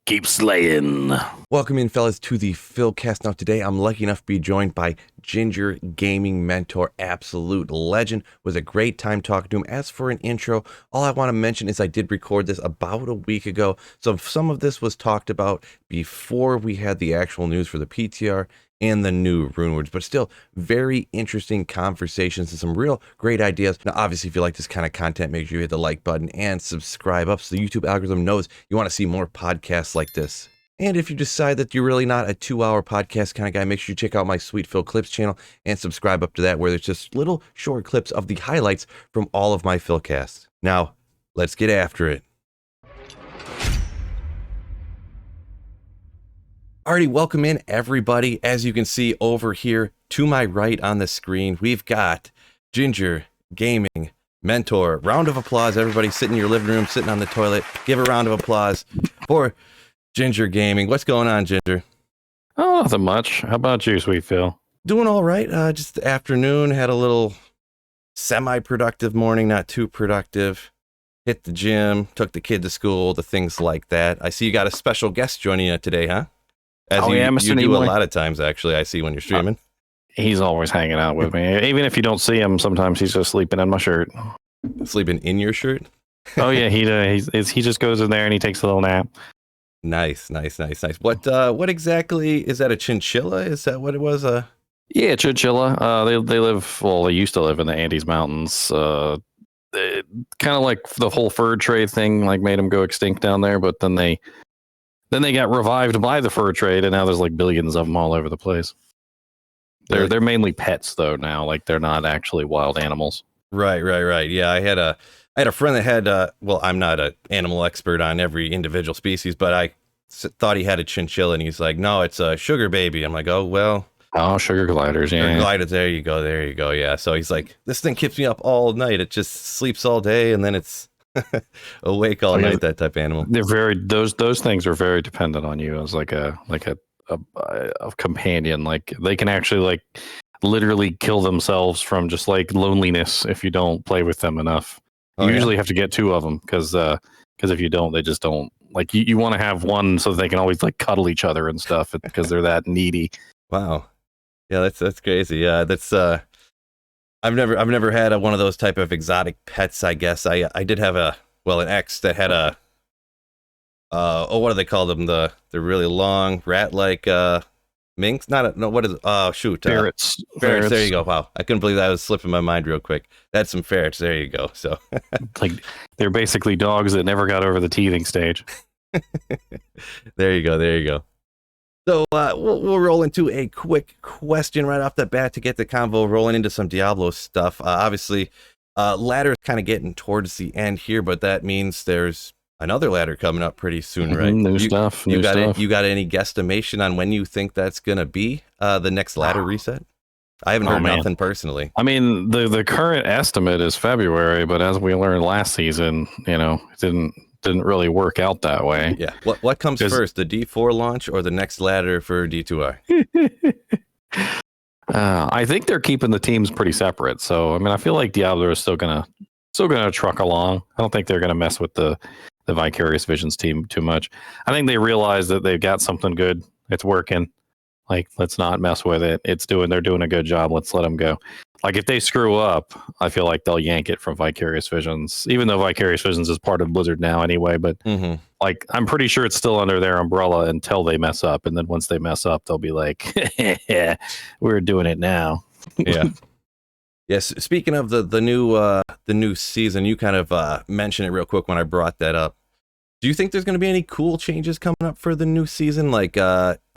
Keep slaying. Welcome in, fellas, to the Philcast. Now, today I'm lucky enough to be joined by Ginger Gaming Mentor, absolute legend. Was a great time talking to him. As for an intro, all I want to mention is I did record this about a week ago, so some of this was talked about before we had the actual news for the PTR and the new Rune words, but still very interesting conversations and some real great ideas. Now, obviously, if you like this kind of content, make sure you hit the like button and subscribe up so the YouTube algorithm knows you want to see more podcasts like this. And if you decide that you're really not a 2-hour podcast kind of guy, make sure you check out my Sweet Phil Clips channel and subscribe up to that, where there's just little short clips of the highlights from all of my Philcasts. Now, let's get after it. Alrighty, welcome in, everybody. As you can see over here to my right on the screen, we've got Ginger Gaming Mentor. Round of applause, everybody. Sit in your living room, sitting on the toilet. Give a round of applause for Ginger Gaming. What's going on, Ginger? Oh, nothing much. How about you, Sweet Phil? Doing all right. Just the afternoon. Had a little semi-productive morning, not too productive. Hit the gym, took the kid to school, the things like that. I see you got a special guest joining you today, huh? As Mr. you do Nimoy. a lot of times, actually. I see when you're streaming. He's always hanging out with me. Even if you don't see him, sometimes he's just sleeping in my shirt. Sleeping in your shirt? Oh yeah, he just goes in there and he takes a little nap. Nice. What exactly is that? A chinchilla? Is that what it was? Yeah, chinchilla. They live. Well, they used to live in the Andes Mountains. Kind of like the whole fur trade thing, like made them go extinct down there. But then they got revived by the fur trade, and now there's like billions of them all over the place. They're mainly pets though now. Like they're not actually wild animals. Right. Yeah, I had a friend that had, well, I'm not an animal expert on every individual species, but I thought he had a chinchilla, and he's like, no, it's a sugar baby. I'm like, oh, well. Oh, sugar gliders, yeah. Sugar gliders, there you go, yeah. So he's like, this thing keeps me up all night. It just sleeps all day, and then it's awake all night, that type of animal. They're those things are very dependent on you as like a companion. Like they can actually like literally kill themselves from just like loneliness if you don't play with them enough. You usually have to get two of them because if you don't, they just don't like you want to have one so they can always like cuddle each other and stuff because they're that needy. Wow. Yeah, that's crazy. Yeah, that's I've never had one of those type of exotic pets. I guess I did have an ex that had a what do they call them? The really long rat like minks? What is it? Oh shoot. Ferrets. Ferrets. There you go. Wow. I couldn't believe that. I was slipping my mind real quick. That's some ferrets. There you go. So like they're basically dogs that never got over the teething stage. There you go. So we'll roll into a quick question right off the bat to get the convo rolling into some Diablo stuff. Obviously, ladder is kind of getting towards the end here, but that means there's another ladder coming up pretty soon, right? New stuff. You got any guesstimation on when you think that's gonna be the next ladder reset? I haven't heard nothing personally. I mean, the current estimate is February, but as we learned last season, it didn't really work out that way. Yeah. What comes first, the D4 launch or the next ladder for D2R? I think they're keeping the teams pretty separate. So I mean, I feel like Diablo is still gonna truck along. I don't think they're gonna mess with the Vicarious Visions team too much. I think they realize that they've got something good. It's working. Like, let's not mess with it. They're doing a good job. Let's let them go. Like, if they screw up, I feel like they'll yank it from Vicarious Visions, even though Vicarious Visions is part of Blizzard now anyway. But like, I'm pretty sure it's still under their umbrella until they mess up. And then once they mess up, they'll be like, we're doing it now. Yeah. Yes. Speaking of the new season, you kind of mentioned it real quick when I brought that up. Do you think there's going to be any cool changes coming up for the new season? Like,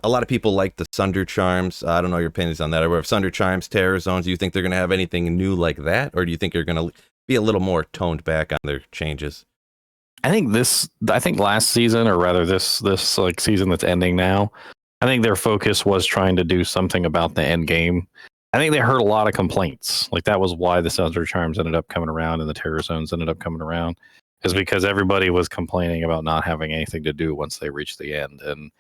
a lot of people like the Sunder charms. I don't know your opinions on that. Or if Sunder charms, terror zones, do you think they're going to have anything new like that? Or do you think they're going to be a little more toned back on their changes? I think last season, or rather this like season that's ending now, I think their focus was trying to do something about the end game. I think they heard a lot of complaints. Like, that was why the Sunder charms ended up coming around and the terror zones ended up coming around, is because everybody was complaining about not having anything to do once they reached the end. And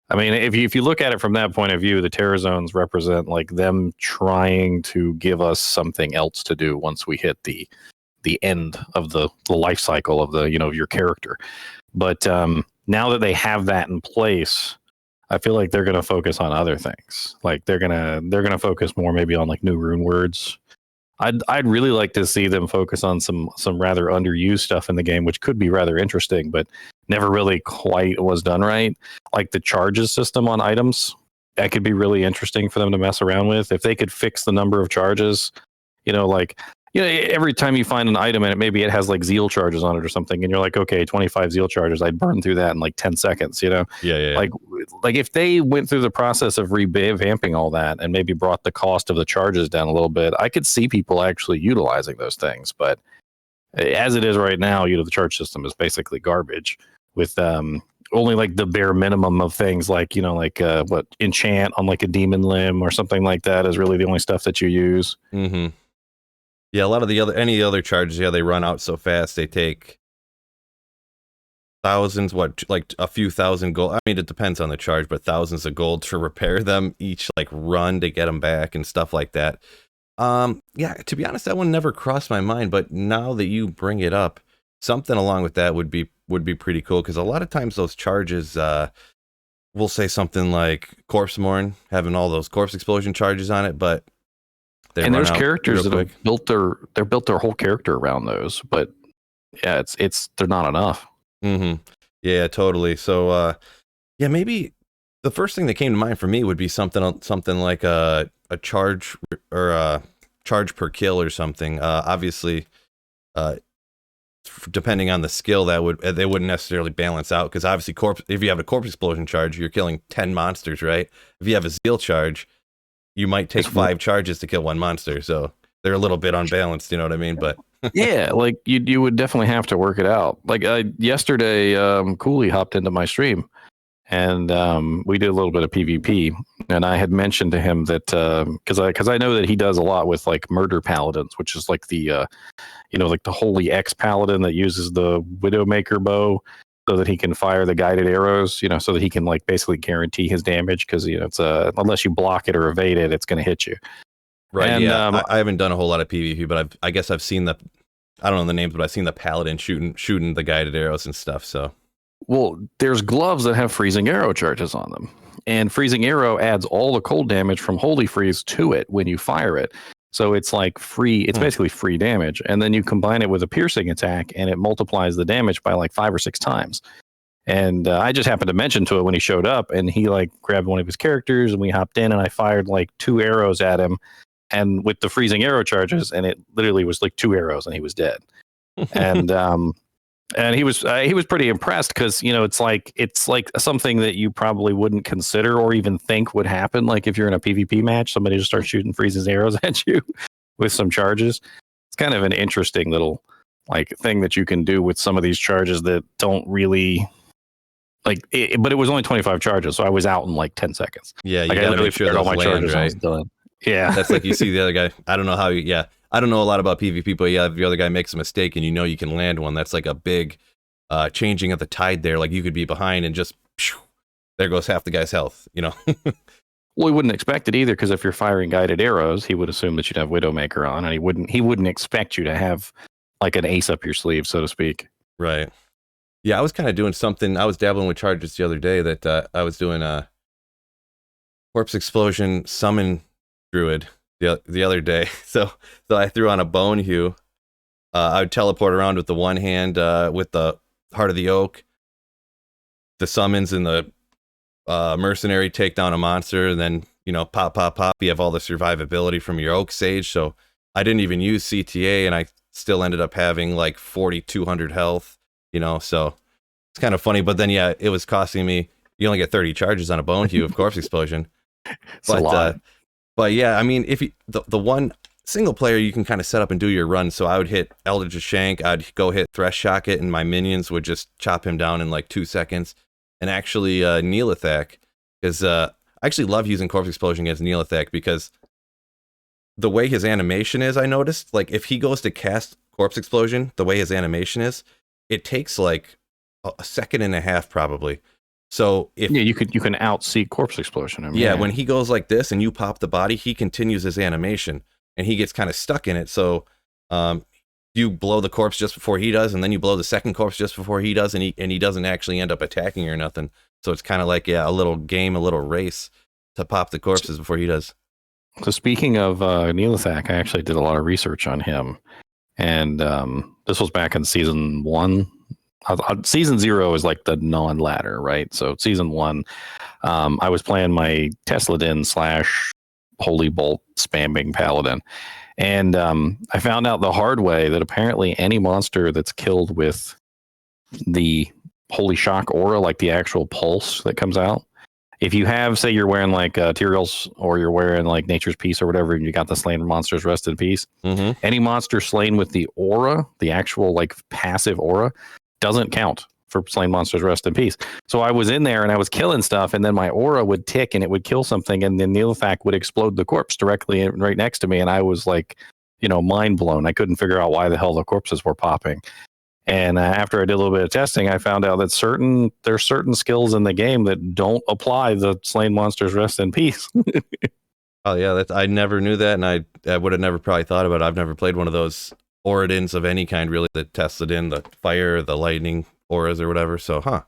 I mean, if you look at it from that point of view, the terror zones represent like them trying to give us something else to do once we hit the end of the life cycle of the, your character. But now that they have that in place, I feel like they're going to focus on other things. Like they're gonna focus more maybe on like new rune words. I'd really like to see them focus on some rather underused stuff in the game, which could be rather interesting, but never really quite was done right. Like the charges system on items, that could be really interesting for them to mess around with. If they could fix the number of charges, like every time you find an item and maybe it has like zeal charges on it or something, and you're like, okay, 25 zeal charges, I'd burn through that in like 10 seconds. Yeah. Like if they went through the process of revamping all that and maybe brought the cost of the charges down a little bit, I could see people actually utilizing those things. But as it is right now, the charge system is basically garbage with only like the bare minimum of things like what enchant on like a demon limb or something like that is really the only stuff that you use. Mm-hmm. Yeah, a lot of any other charges, they run out so fast. They take thousands, like a few thousand gold. I mean, it depends on the charge, but thousands of gold to repair them each like run to get them back and stuff like that. Yeah, to be honest, that one never crossed my mind, but now that you bring it up, something along with that would be pretty cool, because a lot of times those charges, we'll say something like Corpse Morn having all those corpse explosion charges on it, but there's characters that have built their whole character around those, but yeah, they're not enough. Mm-hmm. Yeah, totally. So, yeah, maybe the first thing that came to mind for me would be something like a charge or a charge per kill or something. Obviously, depending on the skill, they wouldn't necessarily balance out, because obviously if you have a corpse explosion charge, you're killing 10 monsters, right? If you have a zeal charge, you might take 5 charges to kill one monster, so they're a little bit unbalanced, you know what I mean? But yeah, like you would definitely have to work it out. Like yesterday, Cooley hopped into my stream, and we did a little bit of PvP, and I had mentioned to him that because I know that he does a lot with like murder paladins, which is like the like the holy X paladin that uses the Widowmaker bow so that he can fire the guided arrows, so that he can like basically guarantee his damage, because it's unless you block it or evade it, it's going to hit you. Right. And, yeah. I haven't done a whole lot of PvP, but I guess I've seen I don't know the names, but I've seen the paladin shooting the guided arrows and stuff. So, well, there's gloves that have freezing arrow charges on them, and freezing arrow adds all the cold damage from holy freeze to it when you fire it. So it's like free. It's basically free damage, and then you combine it with a piercing attack, and it multiplies the damage by like 5 or 6 times. And I just happened to mention to it when he showed up, and he like grabbed one of his characters, and we hopped in, and I fired like 2 arrows at him, and with the freezing arrow charges, and it literally was like 2 arrows, and he was dead. And he was pretty impressed, because it's like something that you probably wouldn't consider or even think would happen. Like if you're in a PvP match, somebody just starts shooting freezes arrows at you with some charges. It's kind of an interesting little like thing that you can do with some of these charges that don't really like it, but it was only 25 charges, so I was out in like 10 seconds. Yeah, you like, gotta make sure those all my charges, right? I was done. Yeah, that's like you see the other guy. I don't know how. I don't know a lot about PvP, but yeah, if the other guy makes a mistake and you can land one, that's like a big changing of the tide there. Like you could be behind and just there goes half the guy's health. Well, he wouldn't expect it either, because if you're firing guided arrows, he would assume that you'd have Widowmaker on, and he wouldn't expect you to have like an ace up your sleeve, so to speak. Right. Yeah, I was kind of doing something. I was dabbling with charges the other day that I was doing a corpse explosion summon druid the other day. So I threw on a bone hue. I would teleport around with the one hand with the Heart of the Oak, the summons, and the mercenary take down a monster, and then pop. You have all the survivability from your Oak Sage. So I didn't even use CTA, and I still ended up having like 4,200 health. So it's kind of funny. But then yeah, it was costing me. You only get 30 charges on a bone hue of corpse explosion. But yeah, I mean, if the one single player, you can kind of set up and do your run. So I would hit Eldritch Shank, I'd go hit Thresh Shocket, and my minions would just chop him down in like 2 seconds. And actually, Nihlathak, because I actually love using Corpse Explosion against Nihlathak, because the way his animation is, I noticed, like if he goes to cast Corpse Explosion, the way his animation is, it takes like a second and a half probably. So if you can outsee Corpse Explosion. I mean, yeah, when he goes like this and you pop the body, he continues his animation and he gets kind of stuck in it. So you blow the corpse just before he does, and then you blow the second corpse just before he does, and he doesn't actually end up attacking or nothing. So it's kind of like, yeah, a little game, a little race to pop the corpses before he does. So speaking of Nihlathak, I actually did a lot of research on him, and this was back in season 1. Season 0 is like the non-ladder, right? So season 1, I was playing my Tesladin / Holy Bolt spamming paladin, and I found out the hard way that apparently any monster that's killed with the Holy Shock aura, like the actual pulse that comes out, if you have, say, you're wearing like Tyrell's, or you're wearing like Nature's Peace or whatever, and you got the slain monsters rest in peace, any monster slain with the aura, the actual like passive aura, doesn't count for slain monsters rest in peace. So I was in there and I was killing stuff, and then my aura would tick and it would kill something, and then Nihlathak would explode the corpse directly right next to me, and I was like, mind blown. I couldn't figure out why the hell the corpses were popping. And after I did a little bit of testing, I found out that there's certain skills in the game that don't apply the slain monsters rest in peace. Oh yeah, I never knew that, and I would have never probably thought about it. I've never played one of those Oridins of any kind, really, that tested in the fire, the lightning auras or whatever. So,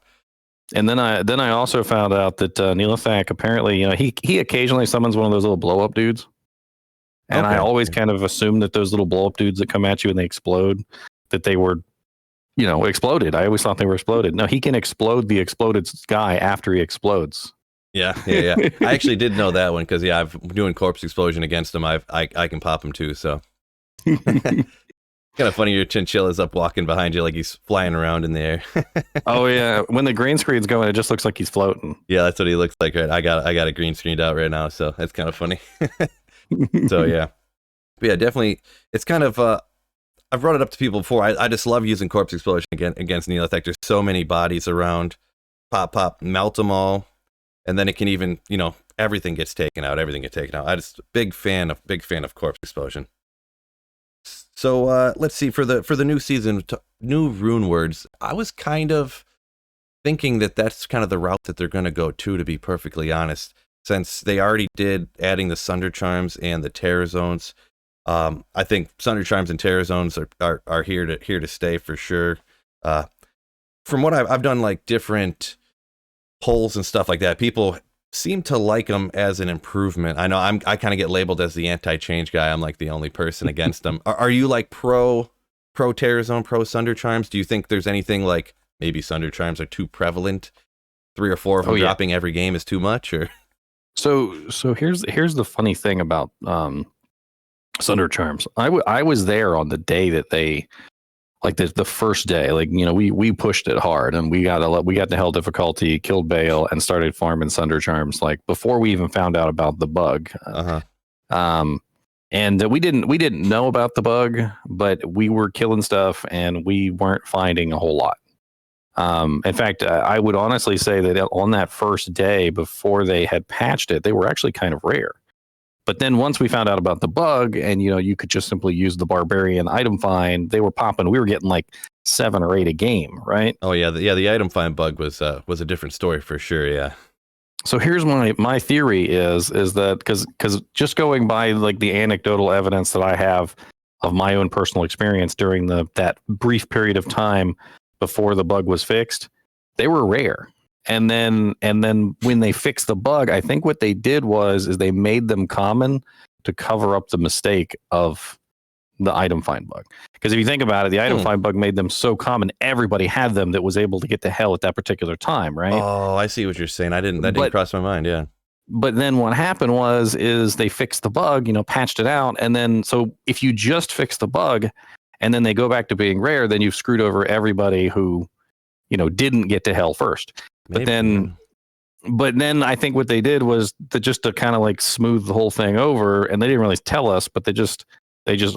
And then I also found out that Nihlathak, apparently, he occasionally summons one of those little blow up dudes, and I always kind of assumed that those little blow up dudes that come at you and they explode, that they were, exploded. I always thought they were exploded. No, he can explode the exploded guy after he explodes. Yeah. I actually did know that one because I'm doing corpse explosion against him. I can pop him too. So. Kind of funny, your chinchilla's up walking behind you like he's flying around in the air. Oh yeah, when the green screen's going, it just looks like he's floating. Yeah, that's what he looks like. Right, I got a green screened out right now, so that's kind of funny. So yeah, but yeah, definitely. It's kind of I've brought it up to people before. I just love using corpse explosion against Nihlathak. There's so many bodies around. Pop, melt them all, and then it can even everything gets taken out. I just big fan of corpse explosion. So let's see, for the new season, new rune words, I was kind of thinking that's kind of the route that they're going to go to be perfectly honest, since they already did adding the Sunder Charms and the Terror Zones. I think Sunder Charms and Terror Zones are here to stay for sure. From what I've done, like different polls and stuff like that, people seem to like them as an improvement. I know I kind of get labeled as the anti-change guy. I'm like the only person against them. Are you like pro Terror Zone, pro Sunder Charms? Do you think there's anything like maybe Sunder Charms are too prevalent? 3 or 4 of them dropping every game is too much, or? So here's the funny thing about Sunder Charms. I was there on the day that they, like the first day, like, we pushed it hard, and we got the hell difficulty, killed Bale, and started farming Sunder Charms like before we even found out about the bug. And we didn't know about the bug, but we were killing stuff and we weren't finding a whole lot. In fact, I would honestly say that on that first day before they had patched it, they were actually kind of rare. But then once we found out about the bug, and you could just simply use the barbarian item find, they were popping. We were getting like 7 or 8 a game, right? Oh yeah, the item find bug was a different story for sure. Yeah. So here's my theory is that because just going by like the anecdotal evidence that I have of my own personal experience during that brief period of time before the bug was fixed, they were rare. And then when they fixed the bug, I think what they did is they made them common to cover up the mistake of the item find bug. Because if you think about it, the item find bug made them so common, everybody had them that was able to get to hell at that particular time, right? Oh, I see what you're saying. That didn't cross my mind, yeah. But then what happened is they fixed the bug, patched it out, and then so if you just fix the bug and then they go back to being rare, then you've screwed over everybody who didn't get to hell first. But then I think what they did was just to kind of like smooth the whole thing over, and they didn't really tell us, but they just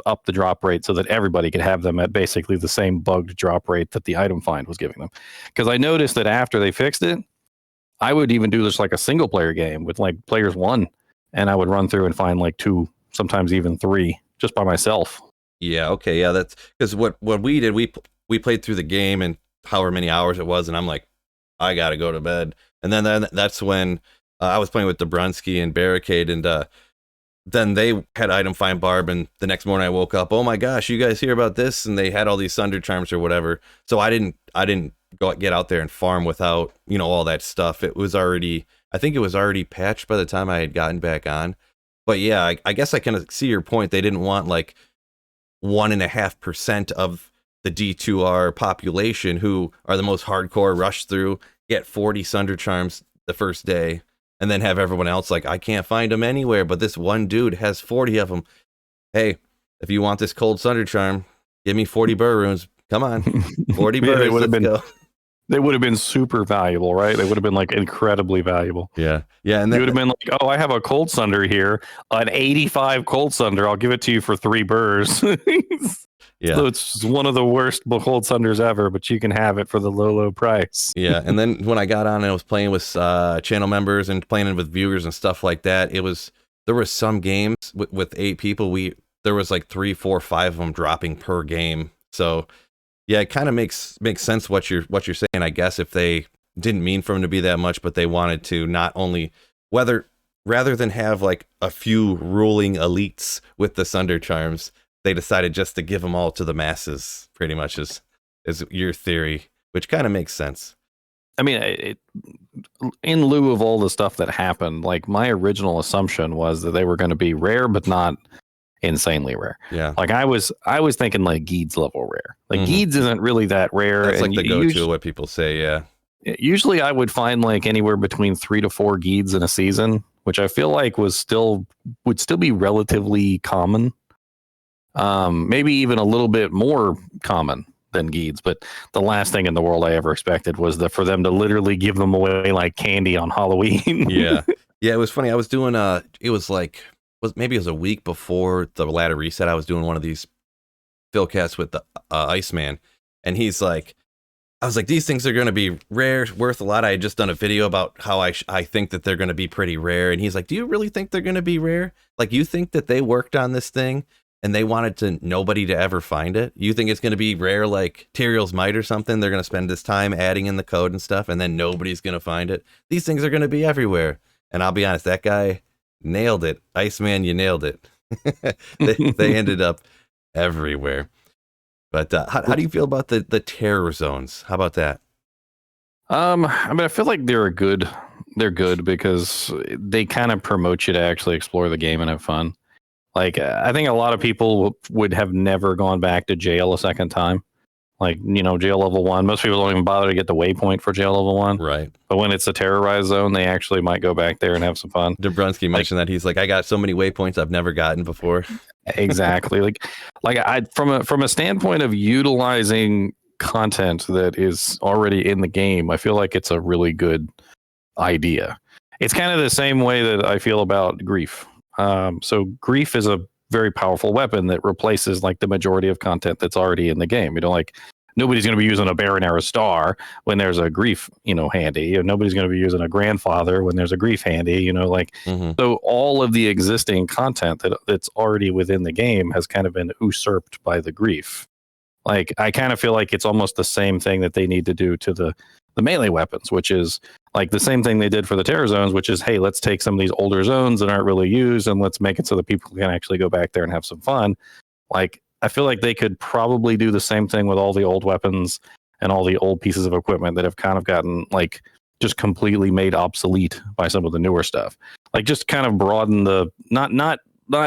upped the drop rate so that everybody could have them at basically the same bugged drop rate that the item find was giving them. Because I noticed that after they fixed it, I would even do this like a single player game with like players 1, and I would run through and find like 2, sometimes even 3, just by myself. Yeah. Okay. Yeah. That's because what we did. We played through the game and however many hours it was, and I'm like, I gotta go to bed. And then that's when I was playing with Dobrunsky and Barricade, and then they had item find barb, and the next morning I woke up, oh my gosh, you guys hear about this? And they had all these Sunder charms or whatever. So I didn't get out there and farm without, all that stuff. It was already, I think it was already patched by the time I had gotten back on. But yeah, I guess I can see your point. They didn't want like 1.5% of the D2R population, who are the most hardcore, rush through, get 40 Sunder charms the first day, and then have everyone else like, I can't find them anywhere, but this one dude has 40 of them. Hey, if you want this cold Sunder charm, give me 40 burr runes. Come on, 40 burrs, let's go. They would have been super valuable, right? They would have been like incredibly valuable. Yeah. And you would have been like, oh, I have a cold Sunder here, an 85 cold Sunder. I'll give it to you for 3 burrs. Yeah. So it's one of the worst cold Sunders ever, but you can have it for the low price. Yeah. And then when I got on and I was playing with channel members and playing with viewers and stuff like that, there was some games with 8 people. There was like 3, 4, 5 of them dropping per game. So yeah, it kind of makes sense what you're saying, I guess, if they didn't mean for them to be that much, but they wanted to not only rather than have like a few ruling elites with the Sunder charms, they decided just to give them all to the masses, pretty much is your theory, which kind of makes sense. I mean, in lieu of all the stuff that happened, like my original assumption was that they were going to be rare, but not insanely rare. Yeah. Like I was thinking like Geeds level rare. Like Geeds isn't really that rare. That's like the go-to what people say. Yeah. Usually I would find like anywhere between 3 to 4 Geeds in a season, which I feel like would still be relatively common. Maybe even a little bit more common than Geeds, but the last thing in the world I ever expected was for them to literally give them away like candy on Halloween. Yeah. It was funny. I was doing maybe it was a week before the ladder reset. I was doing one of these philcasts with the Iceman, and he's like, I was like, these things are going to be rare, worth a lot. I had just done a video about how I think that they're going to be pretty rare, and he's like, do you really think they're going to be rare? Like, you think that they worked on this thing and they wanted nobody to ever find it? You think it's going to be rare like Tyrael's Might or something? They're going to spend this time adding in the code and stuff, and then nobody's going to find it? These things are going to be everywhere. And I'll be honest, that guy nailed it. Iceman, you nailed it. they ended up everywhere. But how do you feel about the terror zones? How about that? I mean, I feel like they're good because they kind of promote you to actually explore the game and have fun. Like, I think a lot of people would have never gone back to jail a second time. Like, jail level 1. Most people don't even bother to get the waypoint for jail level 1. Right. But when it's a terrorized zone, they actually might go back there and have some fun. Dobrunsky mentioned that. He's like, I got so many waypoints I've never gotten before. Exactly. like I from a standpoint of utilizing content that is already in the game, I feel like it's a really good idea. It's kind of the same way that I feel about grief. So grief is a very powerful weapon that replaces like the majority of content that's already in the game. Like nobody's going to be using a Baron Arrow Star when there's a grief, handy. Nobody's going to be using a Grandfather when there's a grief handy. So all of the existing content that's already within the game has kind of been usurped by the grief. Like I kind of feel like it's almost the same thing that they need to do to the melee weapons, which is like the same thing they did for the terror zones, which is, hey, let's take some of these older zones that aren't really used and let's make it so that people can actually go back there and have some fun. Like, I feel like they could probably do the same thing with all the old weapons and all the old pieces of equipment that have kind of gotten like just completely made obsolete by some of the newer stuff. Like just kind of broaden the, not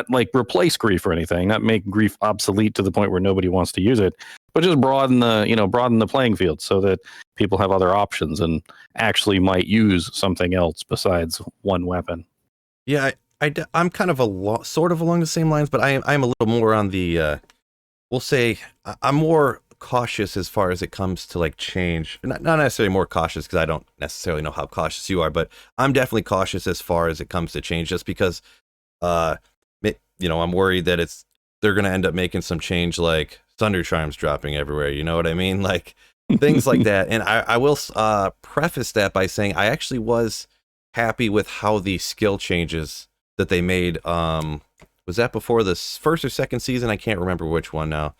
like replace grief or anything, not make grief obsolete to the point where nobody wants to use it, but just broaden the playing field so that people have other options and actually might use something else besides one weapon. Yeah, I'm kind of sort of along the same lines, but I'm a little more on the, we'll say, I'm more cautious as far as it comes to like change. Not necessarily more cautious because I don't necessarily know how cautious you are, but I'm definitely cautious as far as it comes to change, just because, I'm worried that they're going to end up making some change like Thunder Charms dropping everywhere. You know what I mean? Like things like that. And I will preface that by saying I actually was happy with how the skill changes that they made. Was that before the first or second season? I can't remember which one now.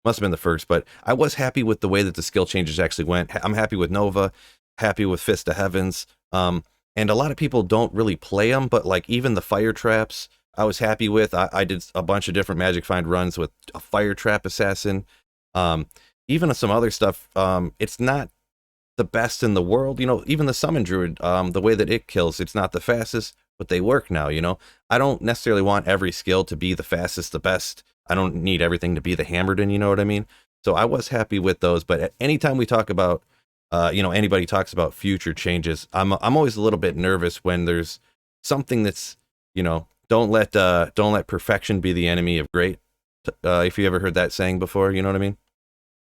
Must have been the first, but I was happy with the way that the skill changes actually went. I'm happy with Nova, happy with Fist of Heavens. And a lot of people don't really play them, but like even the fire traps, I was happy with. I did a bunch of different Magic Find runs with a Fire Trap Assassin, even some other stuff. It's not the best in the world, even the Summon Druid, the way that it kills, it's not the fastest, but they work now. I don't necessarily want every skill to be the fastest, the best. I don't need everything to be the Hammerden, you know what I mean? So I was happy with those, but at any time we talk about, anybody talks about future changes, I'm always a little bit nervous when there's something that's, don't let perfection be the enemy of great. If you ever heard that saying before, you know what I mean?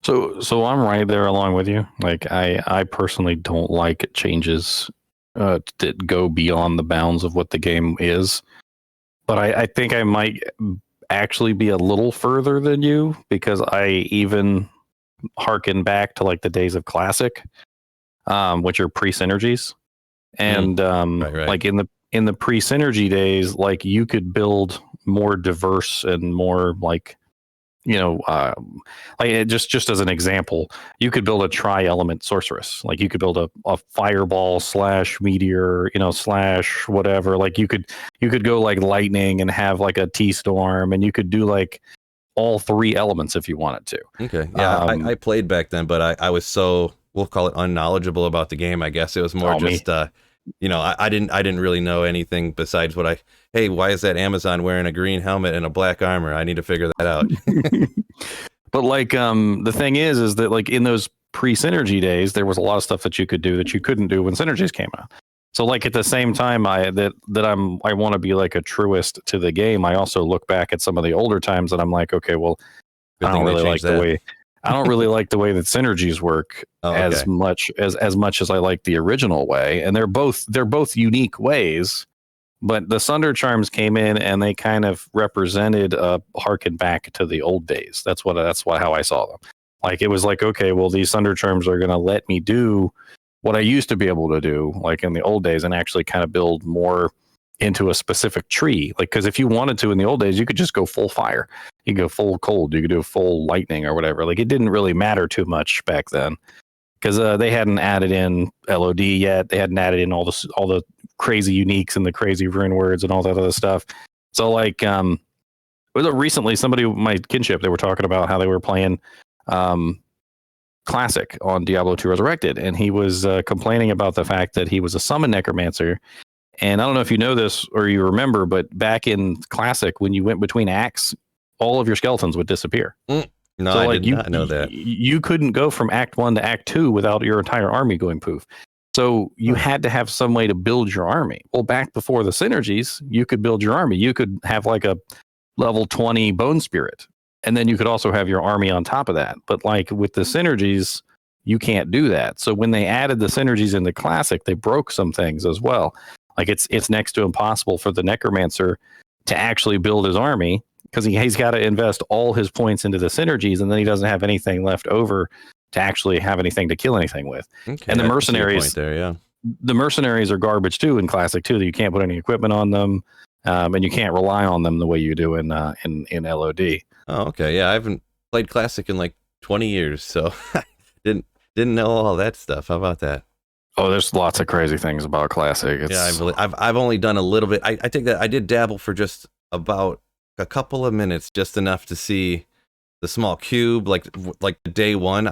So I'm right there along with you. Like I personally don't like changes that go beyond the bounds of what the game is. But I think I might actually be a little further than you, because I even harken back to like the days of Classic, which are pre-synergies. And Right. like in the pre-synergy days, like you could build more diverse and more like, like just as an example, you could build a tri-element sorceress. Like you could build a fireball / meteor, / whatever. Like you could go like lightning and have like a T-storm, and you could do like all 3 elements if you wanted to. Okay. Yeah, I played back then, but I was so, we'll call it, unknowledgeable about the game. I guess it was more just I didn't really know anything besides hey, why is that Amazon wearing a green helmet and a black armor? I need to figure that out. But like the thing is that like in those pre-synergy days, there was a lot of stuff that you could do that you couldn't do when synergies came out. So like at the same time I want to be like a truist to the game, I also look back at some of the older times and I'm like, okay, well, I don't really like the way that synergies work as much as I like the original way. And they're both unique ways, but the Sunder charms came in and they kind of represented harken back to the old days. That's how I saw them. Like it was like, okay, well, these Sunder charms are going to let me do what I used to be able to do, like in the old days, and actually kind of build more into a specific tree. Like, because if you wanted to in the old days, you could just go full fire, you could go full cold, you could do full lightning or whatever. Like it didn't really matter too much back then, because they hadn't added in LOD yet. They hadn't added in all the crazy uniques and the crazy rune words and all that other stuff. So like recently, somebody, my kinship, they were talking about how they were playing Classic on Diablo 2 Resurrected, and he was complaining about the fact that he was a summon necromancer. And I don't know if you know this or you remember, but back in Classic, when you went between acts, all of your skeletons would disappear. No, so I did not know that. You couldn't go from Act 1 to Act 2 without your entire army going poof. So you had to have some way to build your army. Well, back before the synergies, you could build your army. You could have like a level 20 bone spirit, and then you could also have your army on top of that. But like with the synergies, you can't do that. So when they added the synergies into Classic, they broke some things as well. Like it's next to impossible for the necromancer to actually build his army, because he's got to invest all his points into the synergies, and then he doesn't have anything left over to actually have anything to kill anything with. Okay, and the mercenaries there, yeah. The mercenaries are garbage too in Classic too. That you can't put any equipment on them, and you can't rely on them the way you do in LOD. Oh, okay. Yeah, I haven't played Classic in like 20 years, so didn't know all that stuff. How about that? Oh, there's lots of crazy things about Classic. I've only done a little bit. I take that I did dabble for just about a couple of minutes, just enough to see the small cube. Like day one,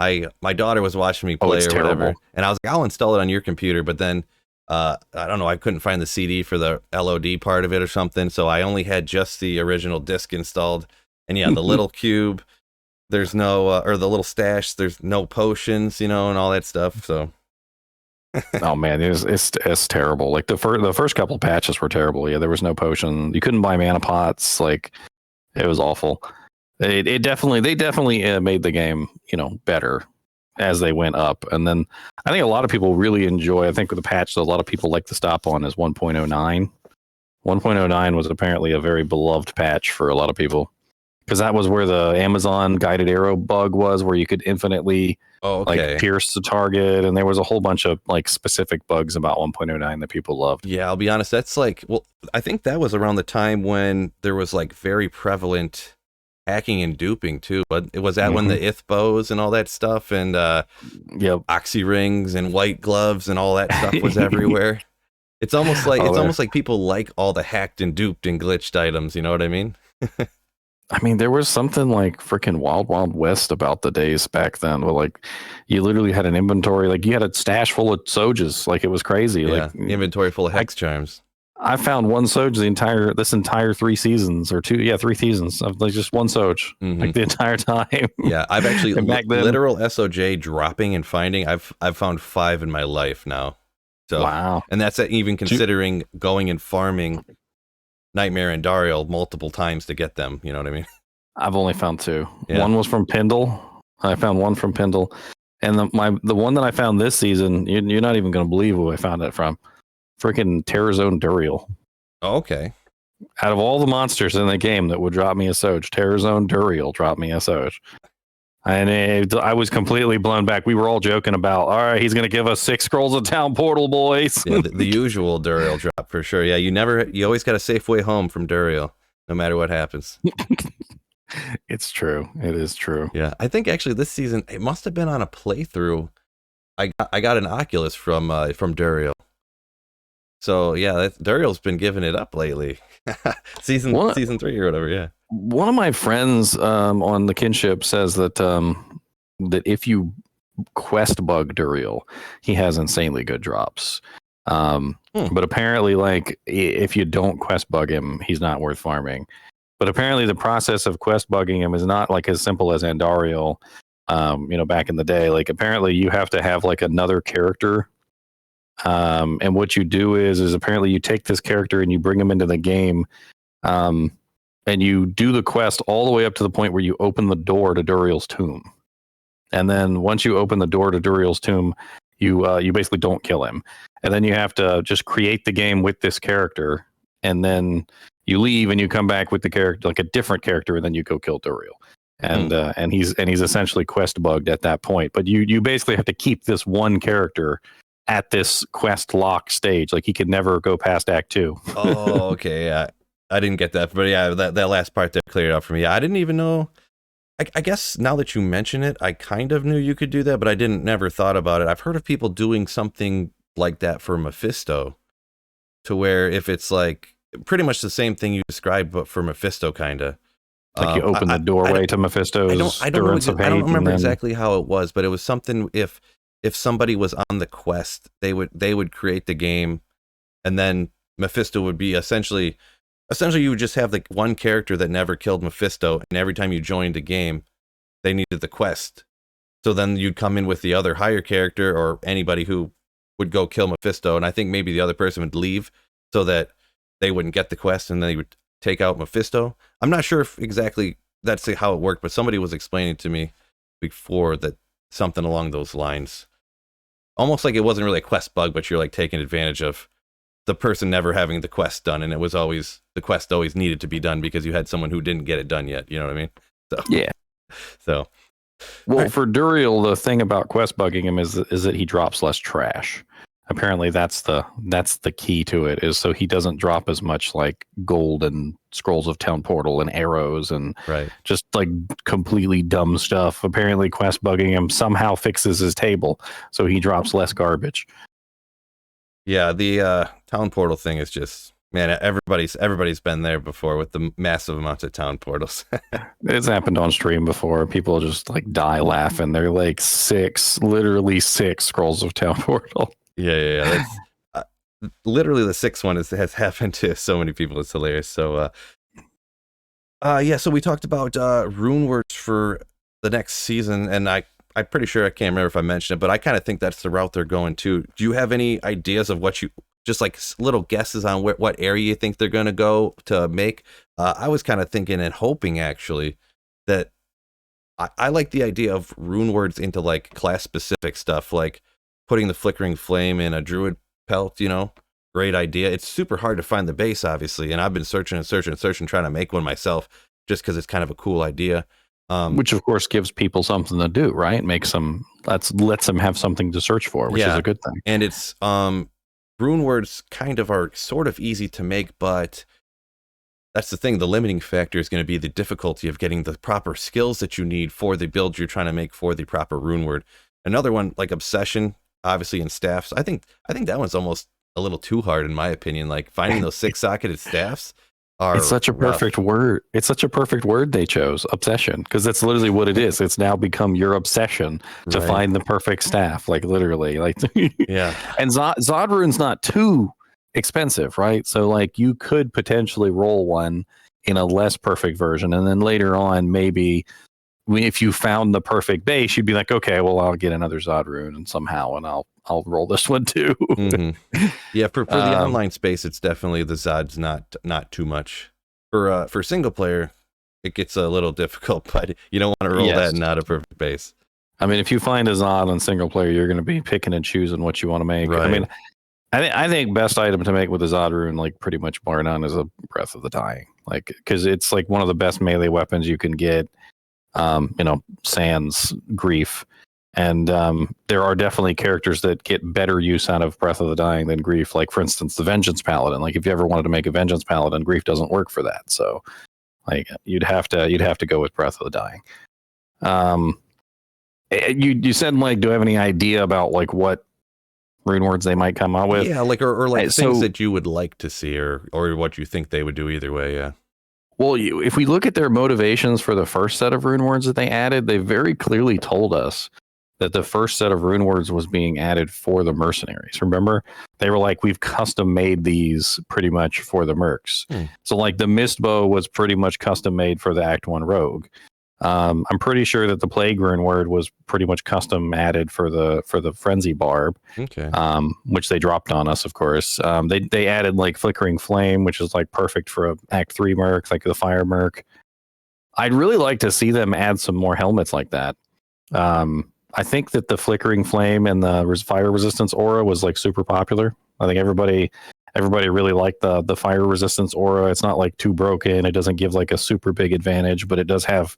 my daughter was watching me play or terrible. whatever, and I was like, I'll install it on your computer. But then I don't know, I couldn't find the CD for the LOD part of it or something, so I only had just the original disc installed. And yeah, the little cube, there's no or the little stash, there's no potions, and all that stuff. So. Oh man, it's terrible. Like the first couple of patches were terrible. Yeah, there was no potion. You couldn't buy mana pots. Like it was awful. They definitely made the game better as they went up. And then I think a lot of people really enjoy. I think with the patch that a lot of people like to stop on is 1.09. 1.09 was apparently a very beloved patch for a lot of people, because that was where the Amazon guided arrow bug was, where you could infinitely like pierce the target, and there was a whole bunch of like specific bugs about 1.09 that people loved. Yeah, I'll be honest, that's like, well, I think that was around the time when there was like very prevalent hacking and duping too. But it was that when the ith bows and all that stuff, and oxy rings and white gloves and all that stuff was everywhere. Oh, it's almost like people like all the hacked and duped and glitched items. You know what I mean? I mean, there was something like freaking Wild Wild West about the days back then where like you literally had an inventory, like you had a stash full of Sojas, like it was crazy. Yeah, inventory full of I, hex charms. I found one Soj this entire 3 seasons or two, yeah, 3 seasons of like just one Soj, like the entire time. Yeah, I've actually And back then, literal SOJ dropping and finding. I've found 5 in my life now. So, wow. and that's even considering going and farming Nightmare and Dariel multiple times to get them. You know what I mean? I've only found 2. Yeah. One was from Pendle. I found one from Pendle, and the one that I found this season, you're not even going to believe who I found it from. Freaking Terrazone Duriel. Oh, okay. Out of all the monsters in the game that would drop me a Soj, Terrazone Duriel dropped me a Soj. And I was completely blown back. We were all joking about, all right, he's going to give us 6 scrolls of Town Portal, boys. Yeah, the usual Duriel drop for sure. Yeah, you always got a safe way home from Duriel, no matter what happens. It's true. It is true. Yeah, I think actually this season it must have been on a playthrough. I got an Oculus from Duriel. So yeah, Duriel's been giving it up lately. season 3 or whatever. Yeah. One of my friends on the kinship says that that if you quest bug Duriel, he has insanely good drops. But apparently, like if you don't quest bug him, he's not worth farming. But apparently, the process of quest bugging him is not like as simple as Andariel. Back in the day, like apparently you have to have like another character. And what you do is apparently you take this character and you bring him into the game. And you do the quest all the way up to the point where you open the door to Duriel's tomb. And then once you open the door to Duriel's tomb, you basically don't kill him. And then you have to just create the game with this character. And then you leave and you come back with the character, like a different character, and then you go kill Duriel. And he's essentially quest bugged at that point. But you basically have to keep this one character at this quest lock stage. Like he could never go past Act 2. Oh, okay. Yeah. I didn't get that, but yeah, that last part there cleared up for me. Yeah, I didn't even know. I guess now that you mention it, I kind of knew you could do that, but I never thought about it. I've heard of people doing something like that for Mephisto, to where if it's like pretty much the same thing you described, but for Mephisto, kind of. Like you open the doorway to Mephisto's. I don't remember exactly how it was, but it was something. If somebody was on the quest, they would create the game, and then Mephisto would be essentially you would just have like one character that never killed Mephisto, and every time you joined a game, they needed the quest. So then you'd come in with the other higher character or anybody who would go kill Mephisto, and I think maybe the other person would leave so that they wouldn't get the quest, and then they would take out Mephisto. I'm not sure if exactly that's how it worked, but somebody was explaining to me before that something along those lines. Almost like it wasn't really a quest bug, but you're like taking advantage of the person never having the quest done, and the quest always needed to be done because you had someone who didn't get it done yet. You know what I mean? So yeah. So well, for Duriel, the thing about quest bugging him is that he drops less trash. Apparently, that's the key to it, is so he doesn't drop as much like gold and scrolls of Town Portal and arrows and just like completely dumb stuff. Apparently, quest bugging him somehow fixes his table, so he drops less garbage. Yeah, the Town Portal thing is just, man, everybody's been there before with the massive amounts of Town Portals. It's happened on stream before. People just like die laughing. They're like literally 6 scrolls of Town Portal. Yeah. That's, literally the 6th one has happened to so many people. It's hilarious. So, so we talked about rune words for the next season, and I'm pretty sure, I can't remember if I mentioned it, but I kind of think that's the route they're going to. Do you have any ideas of what just like little guesses on what area you think they're going to go to make? I was kind of thinking and hoping actually that I like the idea of rune words into like class specific stuff, like putting the flickering flame in a druid pelt, great idea. It's super hard to find the base, obviously, and I've been searching trying to make one myself just because it's kind of a cool idea. Which of course gives people something to do, right? Lets them have something to search for, which is a good thing. And it's rune words kind of are sort of easy to make, but that's the thing. The limiting factor is going to be the difficulty of getting the proper skills that you need for the build you're trying to make for the proper rune word. Another one like obsession, obviously, in staffs. I think that one's almost a little too hard, in my opinion. Like finding those 6-socketed staffs are it's such a rough. perfect word. It's such a perfect word they chose, obsession, because that's literally what it is. It's now become your obsession to Right. find the perfect staff, like literally. Like Yeah. And Zod Rune's not too expensive, right? So like you could potentially roll one in a less perfect version, and then later on, maybe if you found the perfect base, you'd be like, okay, well, I'll get another Zod Rune and somehow, and I'll roll this one too. Yeah, for the online space, it's definitely the Zod's not too much. For single player, it gets a little difficult, but you don't want to roll that and not a perfect base. I mean, if you find a Zod on single player, you're going to be picking and choosing what you want to make. Right. I mean, I think best item to make with a Zod Rune, like pretty much bar none, is a Breath of the Dying. Like, because it's like one of the best melee weapons you can get. Sans Grief. And there are definitely characters that get better use out of Breath of the Dying than Grief. Like, for instance, the Vengeance Paladin. Like, if you ever wanted to make a Vengeance Paladin, Grief doesn't work for that. So, like, you'd have to go with Breath of the Dying. You said, like, do I have any idea about like what rune words they might come out with? Yeah, like or like things that you would like to see, or what you think they would do either way. Yeah. Well, if we look at their motivations for the first set of rune words that they added, they very clearly told us that the first set of rune words was being added for the mercenaries. Remember? They were like, we've custom made these pretty much for the mercs. So like the mist bow was pretty much custom made for the Act 1 rogue. I'm pretty sure that the plague rune word was pretty much custom added for the frenzy barb, which they dropped on us, of course. They added like flickering flame, which is like perfect for a Act 3 merc, like the fire merc. I'd really like to see them add some more helmets like that. I think that the flickering flame and the fire resistance aura was like super popular. I think everybody really liked the fire resistance aura. It's not like too broken. It doesn't give like a super big advantage, but it does have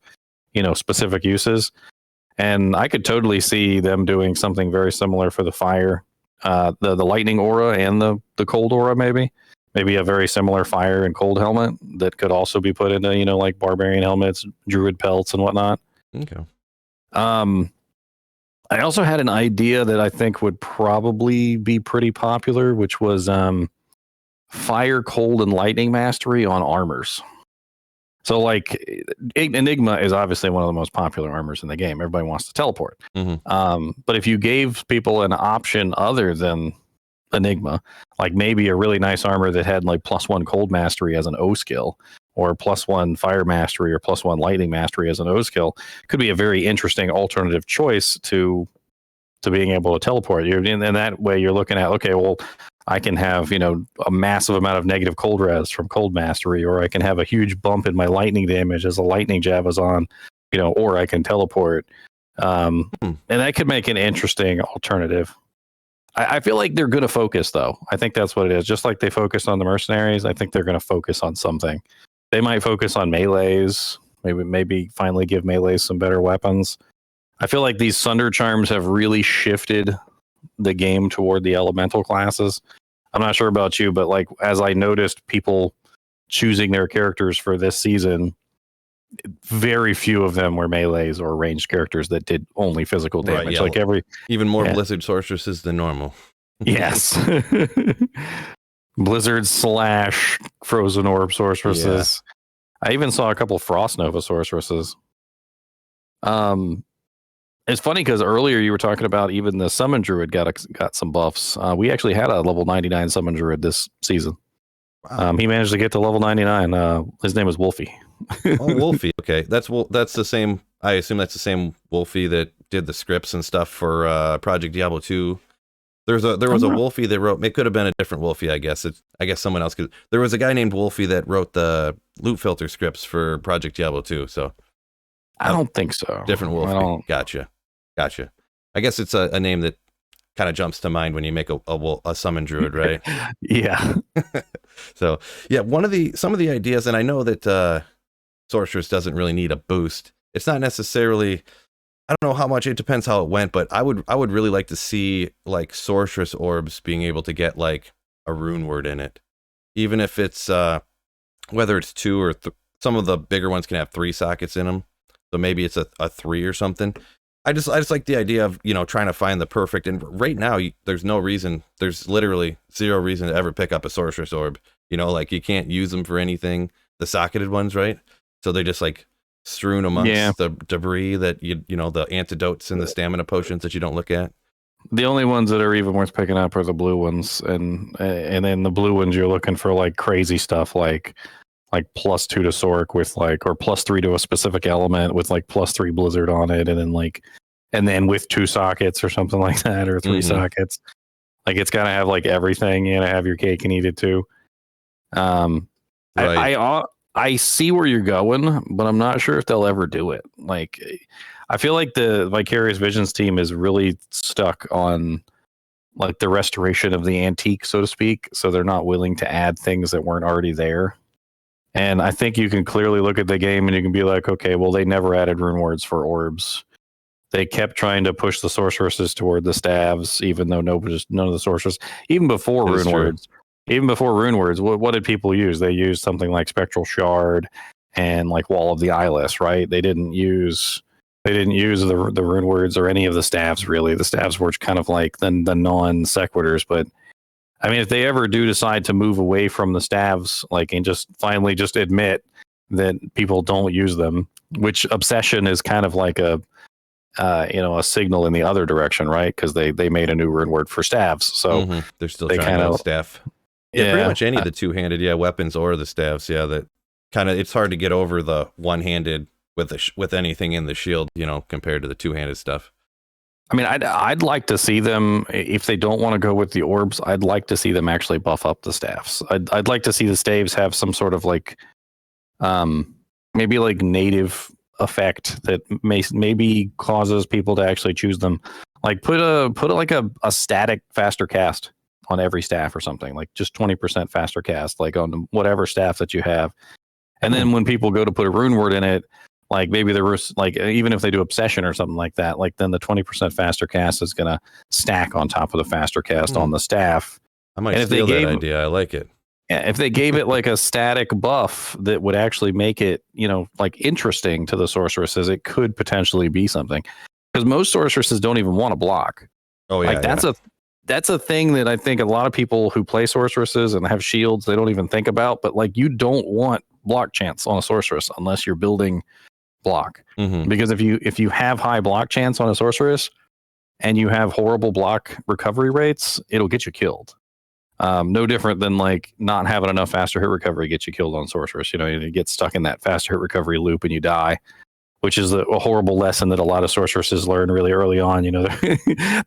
specific uses. And I could totally see them doing something very similar for the fire, the lightning aura and the cold aura. Maybe a very similar fire and cold helmet that could also be put into like barbarian helmets, druid pelts, and whatnot. Okay. I also had an idea that I think would probably be pretty popular, which was fire, cold, and lightning mastery on armors. So, like, Enigma is obviously one of the most popular armors in the game. Everybody wants to teleport. But if you gave people an option other than Enigma, like maybe a really nice armor that had like +1 cold mastery as an O skill, or +1 fire mastery, or +1 lightning mastery as an O skill, could be a very interesting alternative choice to being able to teleport. In that way, you're looking at, okay, well, I can have, a massive amount of negative cold res from cold mastery, or I can have a huge bump in my lightning damage as a lightning jab is on, or I can teleport. And that could make an interesting alternative. I feel like they're going to focus, though. I think that's what it is. Just like they focused on the mercenaries, I think they're going to focus on something. They might focus on melees, maybe finally give melees some better weapons. I feel like these Sunder charms have really shifted the game toward the elemental classes. I'm not sure about you, but like as I noticed people choosing their characters for this season, very few of them were melees or ranged characters that did only physical damage. Right, yeah. Like even more Blizzard sorceresses than normal. Yes. Blizzard / Frozen Orb sorceresses. Yeah. I even saw a couple Frost Nova sorceresses. It's funny because earlier you were talking about even the Summon Druid got some buffs. We actually had a level 99 Summon Druid this season. Wow. He managed to get to level 99. His name was Wolfie. Oh, Wolfie. Okay, that's the same. I assume that's the same Wolfie that did the scripts and stuff for Project Diablo 2. There was a Wolfie that wrote. It could have been a different Wolfie, I guess. I guess someone else could. There was a guy named Wolfie that wrote the loot filter scripts for Project Diablo 2. So I don't think so. Different Wolfie. Gotcha. I guess it's a name that kind of jumps to mind when you make a summon druid, right? Yeah. So yeah, some of the ideas, and I know that Sorceress doesn't really need a boost. It's not necessarily. I don't know how much. It depends how it went, but I would really like to see like Sorceress orbs being able to get like a rune word in it, even if it's whether it's 2 or some of the bigger ones can have 3 sockets in them. So maybe it's a 3 or something. I just like the idea of, trying to find the perfect, and right now there's no reason, there's literally zero reason to ever pick up a sorceress orb. Like you can't use them for anything, the socketed ones, right? So they're just like strewn amongst the debris that the antidotes and the stamina potions that you don't look at. The only ones that are even worth picking up are the blue ones, and then the blue ones you're looking for like crazy stuff like +2 to Sorc with like, or +3 to a specific element with like +3 Blizzard on it, and then with 2 sockets or something like that, or 3 sockets. Like it's got to have like everything. You gotta have your cake and eat it too. Right. I see where you're going, but I'm not sure if they'll ever do it. Like, I feel like the Vicarious Visions team is really stuck on like the restoration of the antique, so to speak. So they're not willing to add things that weren't already there. And I think you can clearly look at the game and you can be like, okay, well, they never added rune words for orbs. They kept trying to push the sorceresses toward the staves, even though none of the sorcerers, even before rune words, what did people use? They used something like Spectral Shard and like Wall of the Eyeless, right? They didn't use the rune words or any of the staves really. The staves were kind of like the non sequiturs, but I mean, if they ever do decide to move away from the staves, like, and just finally just admit that people don't use them, which obsession is kind of like a signal in the other direction, right? Because they made a new rune word for staves, so they're still they trying to staff. Yeah, pretty much any of the two-handed, weapons or the staves, that kind of, it's hard to get over the one-handed with anything in the shield, compared to the two-handed stuff. I mean, I'd like to see them, if they don't want to go with the orbs, I'd like to see them actually buff up the staffs. I'd like to see the staves have some sort of like, maybe like native effect that maybe causes people to actually choose them. Like put a static faster cast on every staff or something, like just 20% faster cast, like on whatever staff that you have. And then when people go to put a rune word in it, like maybe there was like, even if they do obsession or something like that, like then the 20% faster cast is going to stack on top of the faster cast on the staff. I might steal that idea. I like it. If they gave it like a static buff that would actually make it, like interesting to the sorceresses, it could potentially be something. Because most sorceresses don't even want to block. Oh yeah, like that's a thing that I think a lot of people who play sorceresses and have shields, they don't even think about. But like, you don't want block chance on a sorceress unless you're building block, because if you have high block chance on a sorceress and you have horrible block recovery rates, it'll get you killed. No different than like not having enough faster hit recovery gets you killed on sorceress. You get stuck in that faster hit recovery loop and you die, which is a horrible lesson that a lot of sorceresses learn really early on.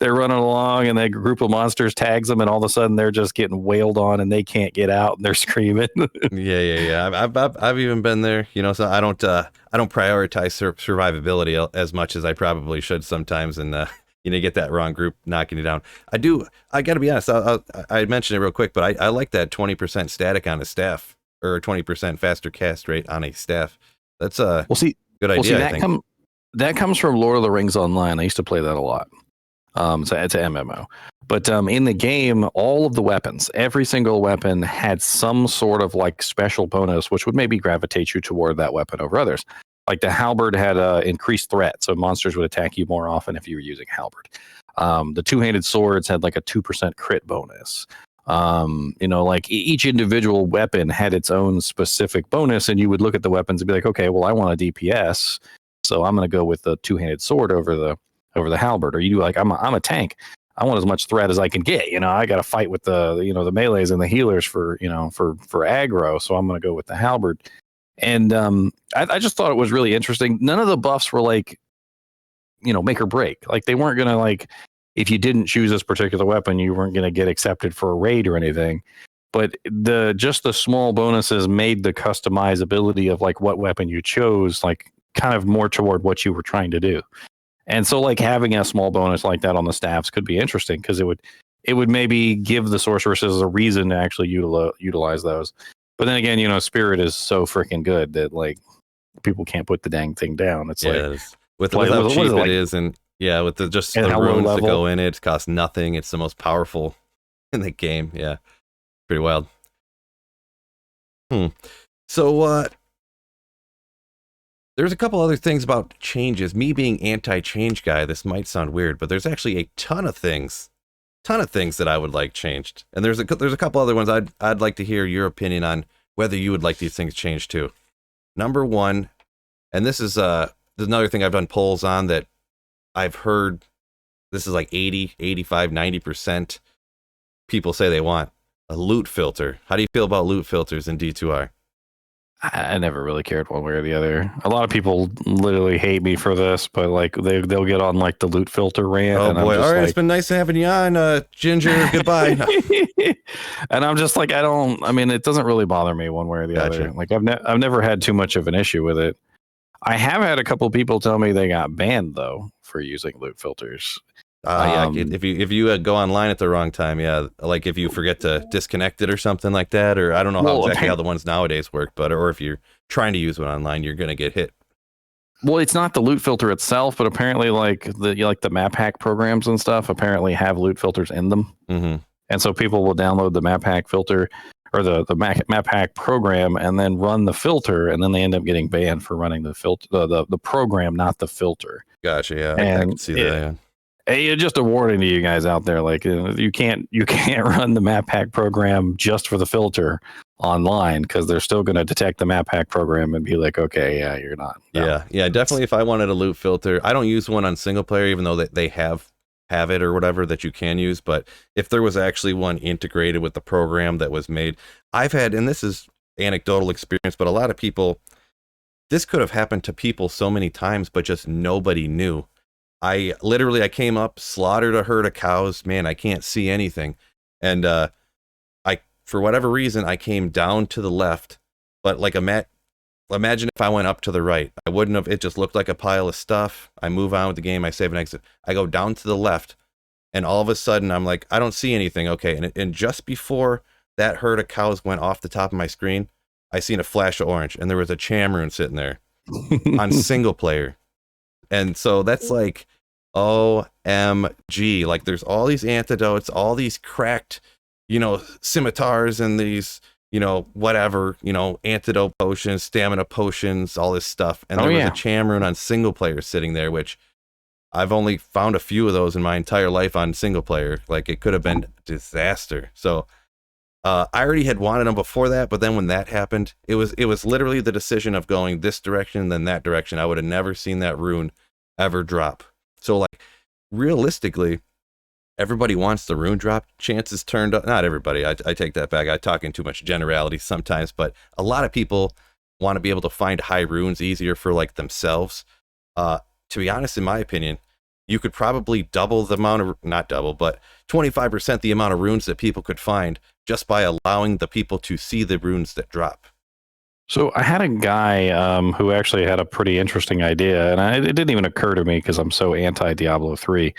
They're running along and that group of monsters tags them, and all of a sudden they're just getting wailed on and they can't get out and they're screaming. Yeah. I've even been there. So I don't prioritize survivability as much as I probably should sometimes, and get that wrong group knocking you down. I got to be honest. I mentioned it real quick, but I like that 20% static on a staff, or 20% faster cast rate on a staff. That's a good idea. I think that comes from Lord of the Rings Online. I used to play that a lot. So it's an MMO, but in the game, all of the weapons, every single weapon had some sort of like special bonus, which would maybe gravitate you toward that weapon over others. Like the halberd had increased threat, so monsters would attack you more often if you were using halberd. The two-handed swords had like a 2% crit bonus. Like each individual weapon had its own specific bonus, and you would look at the weapons and be like, okay, well, I want a DPS, so I'm going to go with the two-handed sword over the halberd. Or you do like, I'm a tank, I want as much threat as I can get. I got to fight with the the melees and the healers for aggro, so I'm going to go with the halberd. And I just thought it was really interesting. None of the buffs were like, make or break. Like they weren't going to like, if you didn't choose this particular weapon, you weren't going to get accepted for a raid or anything. But the small bonuses made the customizability of like what weapon you chose, like kind of more toward what you were trying to do. And so like having a small bonus like that on the staffs could be interesting, because it would maybe give the sorceresses a reason to actually utilize those. But then again, Spirit is so freaking good that like people can't put the dang thing down. It's like with how cheap it is, and with the runes that go in it costs nothing. It's the most powerful in the game. Yeah, pretty wild. So There's a couple other things about changes. Me being anti-change guy, this might sound weird, but there's actually a ton of things that I would like changed. And there's a couple other ones I'd like to hear your opinion on whether you would like these things changed too. Number one, and this is another thing I've done polls on that I've heard. This is like 80, 85, 90% people say they want a loot filter. How do you feel about loot filters in D2R? I never really cared one way or the other. A lot of people literally hate me for this, but like they'll get on like the loot filter rant. Oh and boy! I'm just All right, like, it's been nice having you on, Ginger. Goodbye. And I'm just like, I mean, it doesn't really bother me one way or the other. Like I've never had too much of an issue with it. I have had a couple people tell me they got banned though for using loot filters. Yeah, if you go online at the wrong time, yeah, like if you forget to disconnect it or something like that, or I don't know how the ones nowadays work, but or if you're trying to use one online, you're gonna get hit. Well, it's not the loot filter itself, but apparently like the map hack programs and stuff apparently have loot filters in them, and so people will download the map hack filter or the map hack program and then run the filter, and then they end up getting banned for running the filter, the program, not the filter. Gotcha. Yeah, and I can see that. Yeah. Hey, just a warning to you guys out there, like you can't run the map hack program just for the filter online, because they're still going to detect the map hack program and be like, okay, yeah, you're not. No. Yeah, definitely. If I wanted a loot filter, I don't use one on single player, even though they have it or whatever that you can use. But if there was actually one integrated with the program that was made, I've had, and this is anecdotal experience, but a lot of people, this could have happened to people so many times, but just nobody knew. I came up, slaughtered a herd of cows. Man, I can't see anything. And for whatever reason, I came down to the left. But like imagine if I went up to the right. I wouldn't have. It just looked like a pile of stuff. I move on with the game. I save and exit. I go down to the left. And all of a sudden, I'm like, I don't see anything. Okay. And just before that herd of cows went off the top of my screen, I seen a flash of orange. And there was a Chamrune sitting there on single player. And so that's like, OMG, like there's all these antidotes, all these cracked, scimitars and these, whatever, antidote potions, stamina potions, all this stuff. And there was a Chamrune on single player sitting there, which I've only found a few of those in my entire life on single player. Like it could have been disaster. So I already had wanted them before that, but then when that happened, it was literally the decision of going this direction, then that direction. I would have never seen that rune ever drop. So like realistically, everybody wants the rune drop. Chances turned up. Not everybody. I take that back. I talk in too much generality sometimes, but a lot of people want to be able to find high runes easier for like themselves. To be honest, in my opinion, you could probably double the amount of, not double, but 25% the amount of runes that people could find just by allowing the people to see the runes that drop. So I had a guy who actually had a pretty interesting idea, and it didn't even occur to me because I'm so anti-Diablo 3.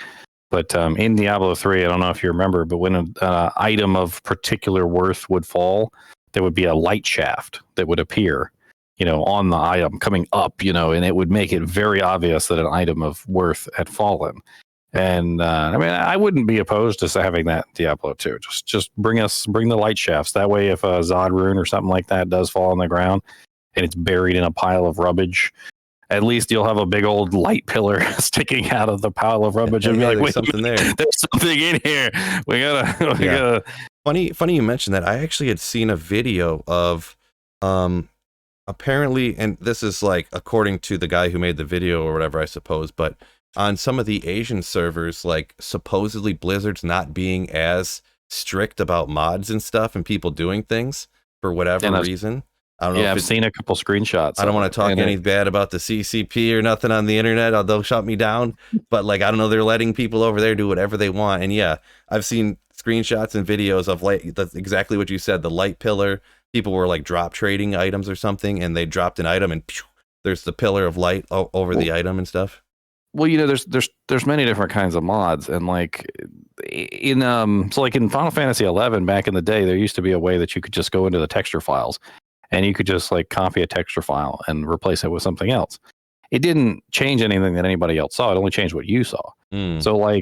But in Diablo 3, I don't know if you remember, but when an item of particular worth would fall, there would be a light shaft that would appear, on the item coming up, and it would make it very obvious that an item of worth had fallen. And I mean, I wouldn't be opposed to having that in Diablo 2. Just bring the light shafts. That way, if a Zod rune or something like that does fall on the ground and it's buried in a pile of rubbish, at least you'll have a big old light pillar sticking out of the pile of rubbish and be like, wait, something there. There's something in here. We gotta. Funny you mentioned that. I actually had seen a video of apparently, and this is like according to the guy who made the video or whatever, I suppose, but on some of the Asian servers, like supposedly Blizzard's not being as strict about mods and stuff and people doing things for whatever reason. I don't know. I've seen a couple screenshots. I don't want to talk any bad about the CCP or nothing on the internet. They'll shut me down. But like, I don't know, they're letting people over there do whatever they want. And yeah, I've seen screenshots and videos of like, that's exactly what you said, the light pillar. People were like drop trading items or something, and they dropped an item and there's the pillar of light over the item and stuff. Well, there's many different kinds of mods, and like in like in Final Fantasy 11 back in the day, there used to be a way that you could just go into the texture files and you could just like copy a texture file and replace it with something else. It didn't change anything that anybody else saw. It only changed what you saw. So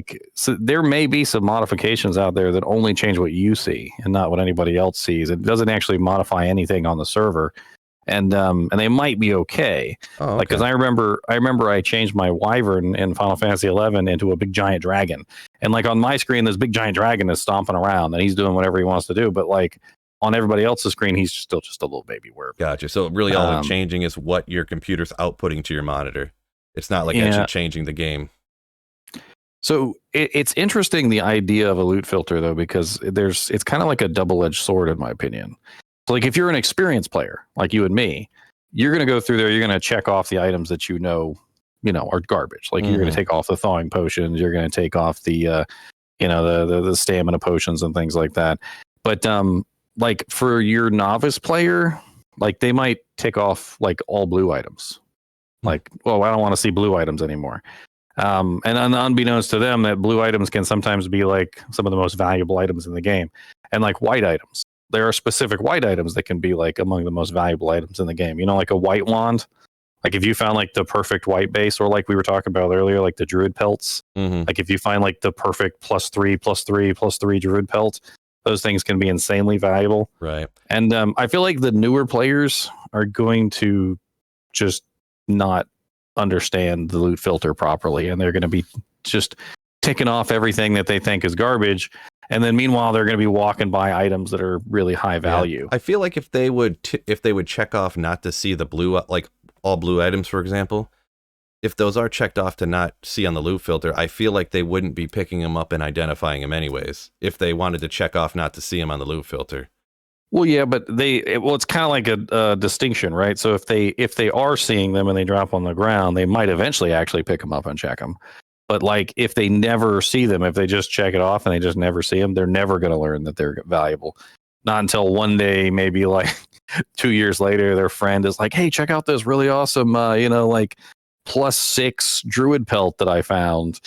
there may be some modifications out there that only change what you see and not what anybody else sees. It doesn't actually modify anything on the server. and they might be okay. Oh, okay. Like, because I remember I changed my wyvern in Final Fantasy 11 into a big giant dragon, and like on my screen, this big giant dragon is stomping around and he's doing whatever he wants to do, but like on everybody else's screen, he's still just a little baby werp. Gotcha. So really all they're changing is what your computer's outputting to your monitor. It's not like actually changing the game. So it's interesting, the idea of a loot filter, though, because it's kind of like a double-edged sword, in my opinion. So like if you're an experienced player like you and me, you're going to go through there, you're going to check off the items that you know are garbage. Like you're going to take off the thawing potions, you're going to take off the the stamina potions and things like that. But like for your novice player, like they might take off like all blue items. Like, well, I don't want to see blue items anymore. And unbeknownst to them, that blue items can sometimes be like some of the most valuable items in the game. And like white items, there are specific white items that can be like among the most valuable items in the game. You know, like a white wand. Like if you found like the perfect white base, or like we were talking about earlier, like the druid pelts. Like if you find like the perfect +3/+3/+3 druid pelt, those things can be insanely valuable. Right. And I feel like the newer players are going to just not understand the loot filter properly, and they're going to be just ticking off everything that they think is garbage, and then meanwhile they're going to be walking by items that are really high value. I feel like if they would check off not to see the blue, like all blue items, for example, if those are checked off to not see on the loot filter, I feel like they wouldn't be picking them up and identifying them anyways if they wanted to check off not to see them on the loot filter. Well, yeah, but it's kind of like a distinction, right? So if they are seeing them and they drop on the ground, they might eventually actually pick them up and check them. But like if they never see them, if they just check it off and they just never see them, they're never going to learn that they're valuable. Not until one day, maybe like 2 years later, their friend is like, "Hey, check out this really awesome, like +6 druid pelt that I found,"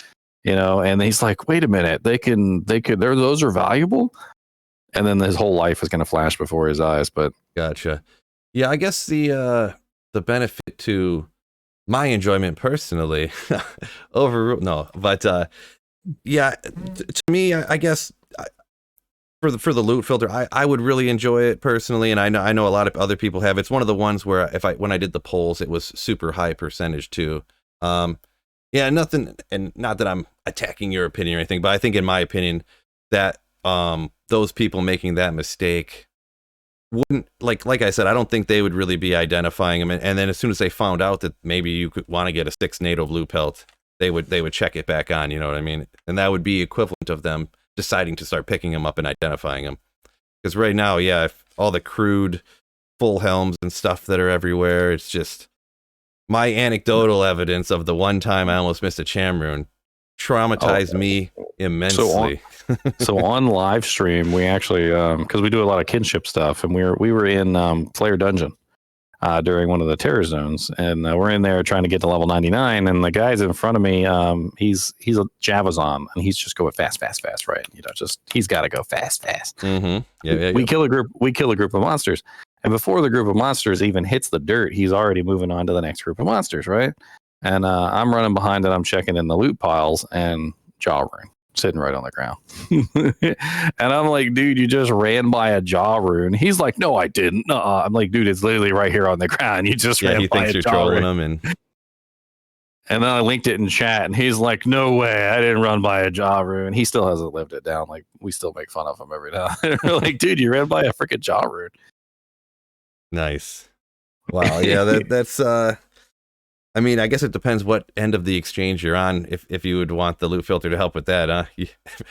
and he's like, "Wait a minute, those are valuable." And then his whole life is going to flash before his eyes. But gotcha. Yeah, I guess the benefit to my enjoyment personally to me, I guess for the loot filter, I would really enjoy it personally, and I know a lot of other people have. It's one of the ones where when I did the polls, it was super high percentage too. Nothing, and not that I'm attacking your opinion or anything, but I think in my opinion that those people making that mistake wouldn't, like I said, I don't think they would really be identifying them. And then as soon as they found out that maybe you could want to get a 6 NATO blue pelt, they would check it back on, you know what I mean? And that would be equivalent of them deciding to start picking them up and identifying them. Because right now, if all the crude full helms and stuff that are everywhere, it's just my anecdotal evidence of the one time I almost missed a Chamrune traumatized me immensely. So on live stream, we actually, because we do a lot of kinship stuff, and we were in Flare Dungeon during one of the terror zones, and we're in there trying to get to level 99, and the guy's in front of me, he's a Javazon, and he's just going fast, right? He's got to go fast. We kill a group of monsters, and before the group of monsters even hits the dirt, he's already moving on to the next group of monsters, right? And I'm running behind it. I'm checking in the loot piles, and Rune sitting right on the ground. And I'm like, "Dude, you just ran by a Rune." He's like, "No, I didn't." I'm like, "Dude, it's literally right here on the ground. You just ran by a he thinks you're trolling him. And then I linked it in chat, and he's like, "No way, I didn't run by a Rune." He still hasn't lived it down. Like, we still make fun of him every now and then. We're like, "Dude, you ran by a freaking Rune." Nice. Wow. Yeah, that's I mean, I guess it depends what end of the exchange you're on, if you would want the loot filter to help with that, huh?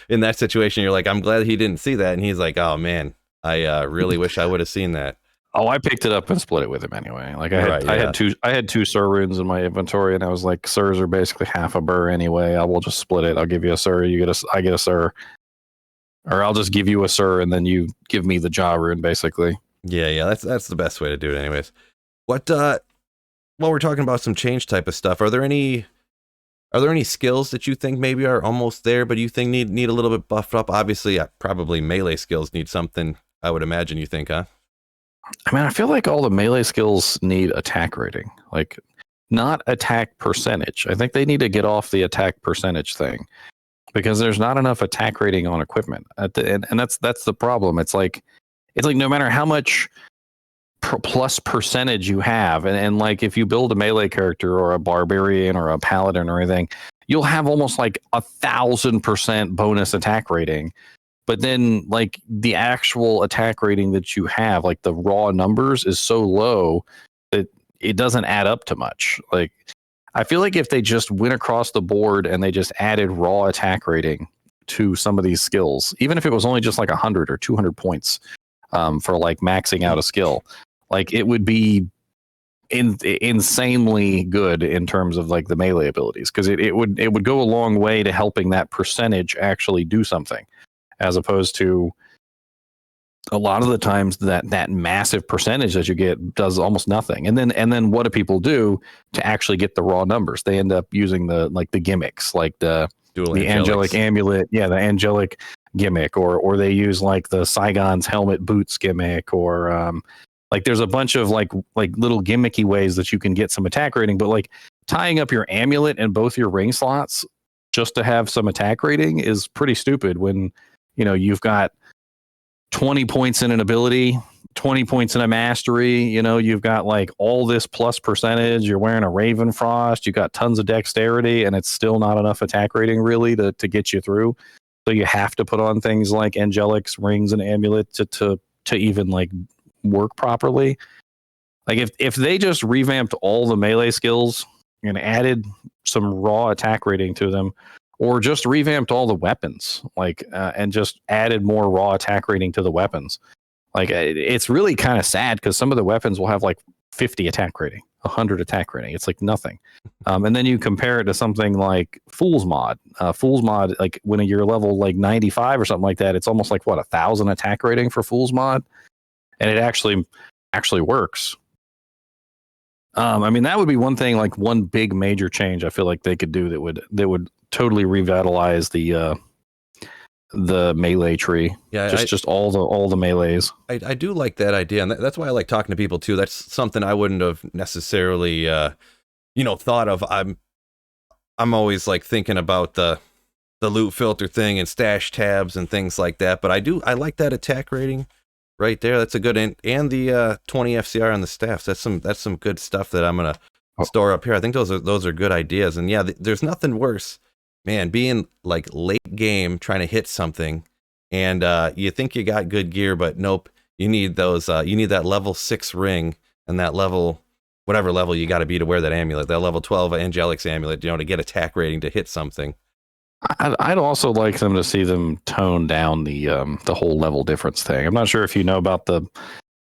In that situation, you're like, "I'm glad he didn't see that," and he's like, "Oh man, I really wish I would have seen that." Oh, I picked it up and split it with him anyway. Like I had two Sur runes in my inventory, and I was like, Surs are basically half a burr anyway. I will just split it. I'll give you a Sur, I get a Sur, or I'll just give you a Sur, and then you give me the rune, basically. Yeah, that's the best way to do it, anyways. While we're talking about some change type of stuff, are there any skills that you think maybe are almost there, but you think need a little bit buffed up? Obviously, probably melee skills need something, I would imagine, you think, huh? I mean, I feel like all the melee skills need attack rating, like not attack percentage. I think they need to get off the attack percentage thing, because there's not enough attack rating on equipment and that's the problem. It's like no matter how much plus percentage you have, and like if you build a melee character or a barbarian or a paladin or anything, you'll have almost like 1,000% bonus attack rating. But then like the actual attack rating that you have, like the raw numbers, is so low that it doesn't add up to much. Like I feel like if they just went across the board and they just added raw attack rating to some of these skills, even if it was only just like 100 or 200 points for like maxing out a skill, like it would be insanely good in terms of like the melee abilities, because it would go a long way to helping that percentage actually do something, as opposed to a lot of the times that massive percentage that you get does almost nothing. And then what do people do to actually get the raw numbers? They end up using the gimmicks, like the angelic amulet, the angelic gimmick, or they use like the Saigon's helmet boots gimmick, or like there's a bunch of like little gimmicky ways that you can get some attack rating. But like tying up your amulet in both your ring slots just to have some attack rating is pretty stupid when you've got 20 points in an ability, 20 points in a mastery, you've got like all this plus percentage, you're wearing a Raven Frost, you got tons of dexterity, and it's still not enough attack rating really to get you through. So you have to put on things like angelics, rings, and amulets to even like work properly. Like if they just revamped all the melee skills and added some raw attack rating to them, or just revamped all the weapons, like and just added more raw attack rating to the weapons, like it's really kind of sad, because some of the weapons will have like 50 attack rating, 100 attack rating. It's like nothing. And then you compare it to something like Fool's Mod. Fool's Mod, like when you're level like 95 or something like that, it's almost like 1,000 attack rating for Fool's Mod, and it actually works. I mean, that would be one thing, like one big major change I feel like they could do that would totally revitalize the melee tree. Yeah, just all the melees. I do like that idea, and that's why I like talking to people too. That's something I wouldn't have necessarily thought of. I'm always like thinking about the loot filter thing and stash tabs and things like that. But I like that attack rating right there. That's a good, and the 20 FCR on the staffs. That's some good stuff that I'm gonna store up here. I think those are good ideas. And yeah, there's nothing worse, man, being like late game trying to hit something, and you think you got good gear, but nope. You need those. You need that level 6 ring and that level, whatever level you got to be to wear that amulet. That level 12 Angelic's amulet, to get attack rating to hit something. I'd also like them to see them tone down the whole level difference thing. I'm not sure if you know about the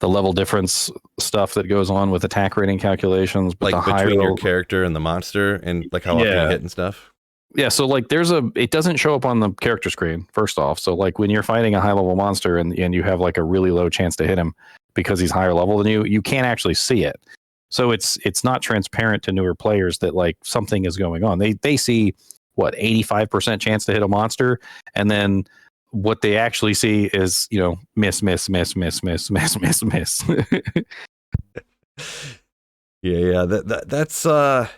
level difference stuff that goes on with attack rating calculations, but like between your character and the monster, and like how often you hit and stuff. Yeah, so like it doesn't show up on the character screen, first off. So like when you're fighting a high level monster and you have like a really low chance to hit him because he's higher level than you can't actually see it. So it's not transparent to newer players that like something is going on. They see 85% chance to hit a monster, and then what they actually see is miss. Yeah, that's I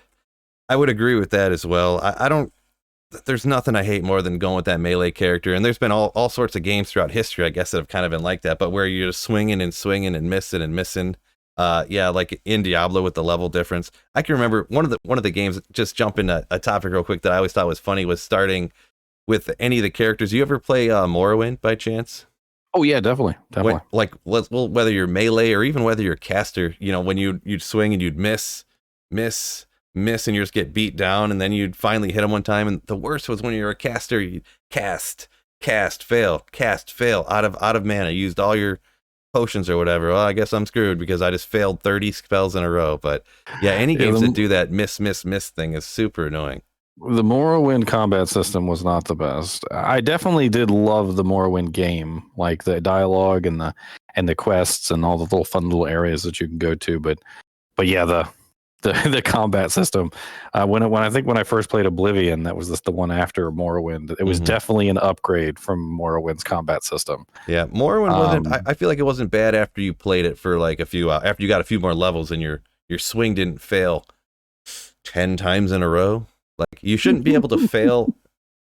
would agree with that as well. I don't. There's nothing I hate more than going with that melee character, and there's been all sorts of games throughout history, I guess, that have kind of been like that, but where you're just swinging and missing and missing. Yeah, like in Diablo with the level difference. I can remember one of the games, just jump into a topic real quick that I always thought was funny, was starting with any of the characters. You ever play Morrowind by chance? Oh yeah, definitely. Whether you're melee or even whether you're caster, when you'd swing and you'd miss, and you just get beat down, and then you'd finally hit them one time. And the worst was when you're a caster, you cast, fail, out of mana, used all your potions or whatever. Well, I guess I'm screwed because I just failed 30 spells in a row. But yeah, any games that do that miss thing is super annoying. The Morrowind combat system was not the best. I definitely did love the Morrowind game, like the dialogue and the quests and all the little fun little areas that you can go to. But yeah, the combat system. When I first played Oblivion, that was the one after Morrowind. It was definitely an upgrade from Morrowind's combat system. Yeah, Morrowind wasn't. I feel like it wasn't bad after you played it for like a few. After you got a few more levels and your swing didn't fail 10 times in a row. Like you shouldn't be able to fail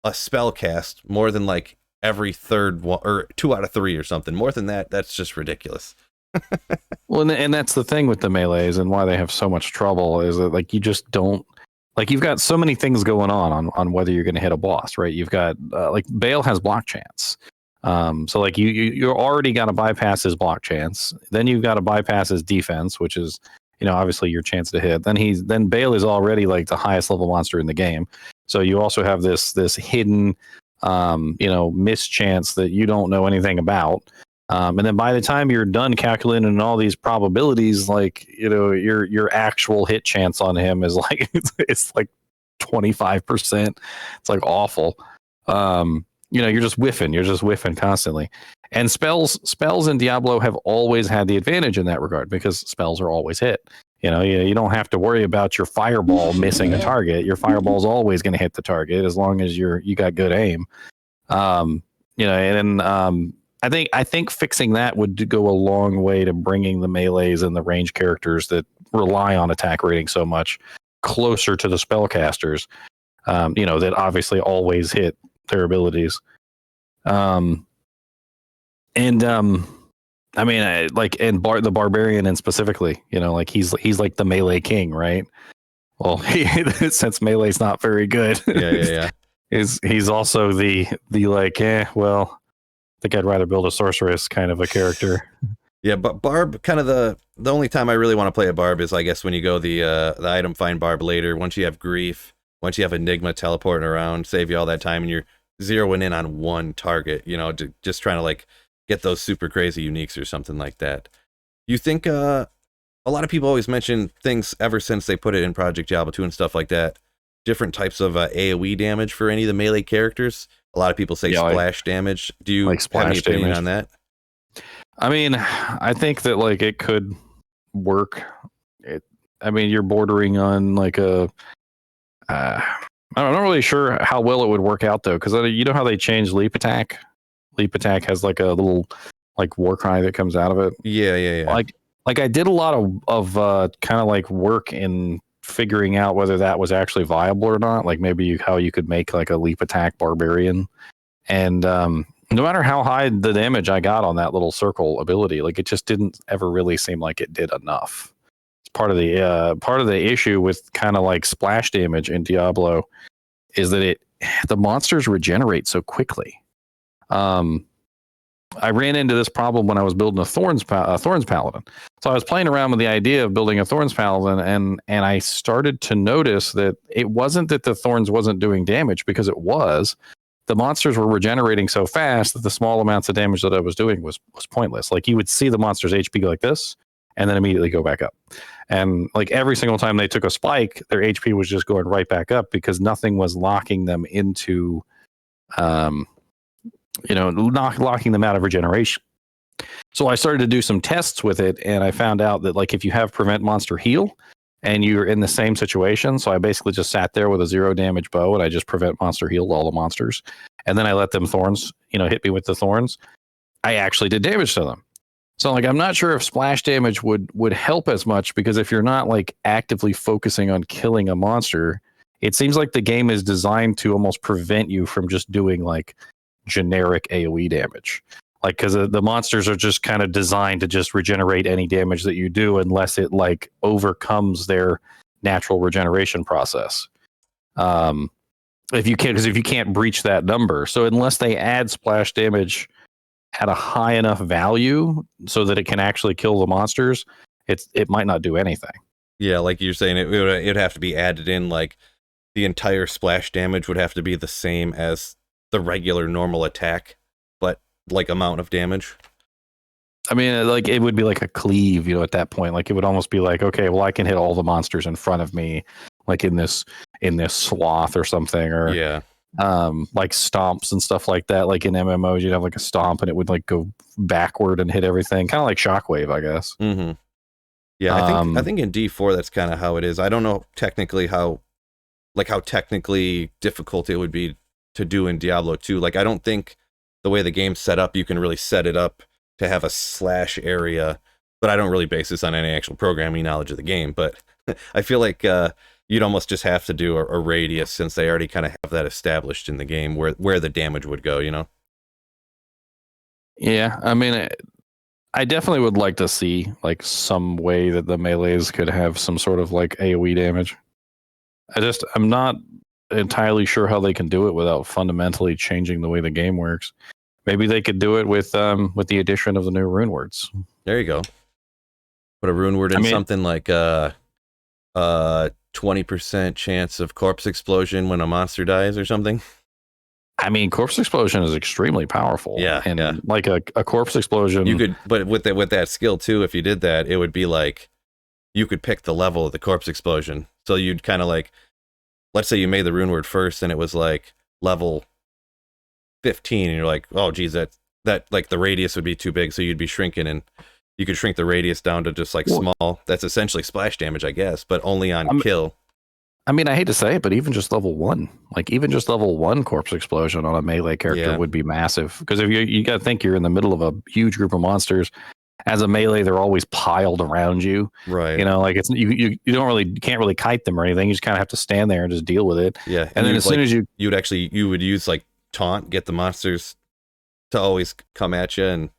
a spell cast more than like every third one, or 2 out of 3 or something. More than that, that's just ridiculous. Well, and that's the thing with the melees and why they have so much trouble is that like you just don't like you've got so many things going on whether you're going to hit a boss, right? You've got like Bale has block chance, so like you're already got to bypass his block chance. Then you've got to bypass his defense, which is obviously your chance to hit. Then Bale is already like the highest level monster in the game, so you also have this hidden miss chance that you don't know anything about. And then by the time you're done calculating all these probabilities, like your actual hit chance on him is like it's like 25%. It's like awful. You're just whiffing constantly. And spells in Diablo have always had the advantage in that regard because spells are always hit. You don't have to worry about your fireball missing a target. Your fireball's always going to hit the target as long as you got good aim. I think fixing that would go a long way to bringing the melees and the range characters that rely on attack rating so much closer to the spellcasters, that obviously always hit their abilities. The barbarian and specifically, like he's like the melee king, right? Well, since melee's not very good, Yeah. he's also the like, well, I think I'd rather build a sorceress kind of a character. Yeah, but Barb, kind of the only time I really want to play a Barb is, I guess, when you go the item find Barb later. Once you have Grief, once you have Enigma teleporting around, save you all that time, and you're zeroing in on one target, just trying to like get those super crazy uniques or something like that. You think a lot of people always mention things ever since they put it in Project Diablo 2 and stuff like that, different types of AoE damage for any of the melee characters. A lot of people say splash damage. Do you have any opinion on that? I mean, I think that like it could work. You're bordering on like I'm not really sure how well it would work out though, because you know how they changed leap attack. Leap attack has like a little like war cry that comes out of it. Yeah. Like I did a lot of kind of like work in figuring out whether that was actually viable or not. Like maybe how you could make like a leap attack barbarian, and no matter how high the damage I got on that little circle ability, like it just didn't ever really seem like it did enough. It's part of the issue with kind of like splash damage in Diablo is that the monsters regenerate so quickly. I ran into this problem when I was building a Thorns Paladin. So I was playing around with the idea of building a Thorns Paladin, and I started to notice that it wasn't that the Thorns wasn't doing damage, because it was. The monsters were regenerating so fast that the small amounts of damage that I was doing was pointless. Like you would see the monster's HP go like this, and then immediately go back up. And like every single time they took a spike, their HP was just going right back up because nothing was locking them into locking them out of regeneration. So I started to do some tests with it, and I found out that like if you have prevent monster heal and you're in the same situation, so I basically just sat there with a 0 damage bow and I just prevent monster healed all the monsters, and then I let them thorns hit me with the thorns. I actually did damage to them. So like I'm not sure if splash damage would help as much, because if you're not like actively focusing on killing a monster, it seems like the game is designed to almost prevent you from just doing like generic AoE damage, like because the monsters are just kind of designed to just regenerate any damage that you do unless it like overcomes their natural regeneration process. If you can't breach that number, so unless they add splash damage at a high enough value so that it can actually kill the monsters, it might not do anything. Yeah, like you're saying, it'd have to be added in, like the entire splash damage would have to be the same as the regular normal attack, but like amount of damage. I mean, like it would be like a cleave, at that point. Like it would almost be like, okay, well, I can hit all the monsters in front of me, like in this swath or something, or yeah, like stomps and stuff like that. Like in MMOs, you'd have like a stomp and it would like go backward and hit everything, kind of like Shockwave, I guess. Mm-hmm. Yeah, I think in D4 that's kind of how it is. I don't know technically how technically difficult it would be to do in Diablo 2. Like I don't think the way the game's set up, you can really set it up to have a slash area, but I don't really base this on any actual programming knowledge of the game. But I feel like you'd almost just have to do a radius, since they already kind of have that established in the game where the damage would go, Yeah, I mean, I definitely would like to see like some way that the melees could have some sort of like AoE damage. I'm not entirely sure how they can do it without fundamentally changing the way the game works. Maybe they could do it with the addition of the new rune words. There you go. Put a rune word in, something like 20% chance of corpse explosion when a monster dies or something. I mean, corpse explosion is extremely powerful. Yeah, and like a corpse explosion, you could, but with that skill too, if you did that, it would be like you could pick the level of the corpse explosion. So you'd kind of like, let's say you made the rune word first, and it was like level 15, and you're like, oh geez, that like the radius would be too big, so you'd be shrinking, and you could shrink the radius down to just like small. That's essentially splash damage, I guess, but only on kill. I mean, I hate to say it, but even just level 1, like even just level 1 corpse explosion on a melee character would be massive. Because if you got to think you're in the middle of a huge group of monsters. As a melee, they're always piled around you, right? You know, like it's you can't really kite them or anything. You just kind of have to stand there and just deal with it. Yeah, and then as soon as you would use like taunt, get the monsters to always come at you, and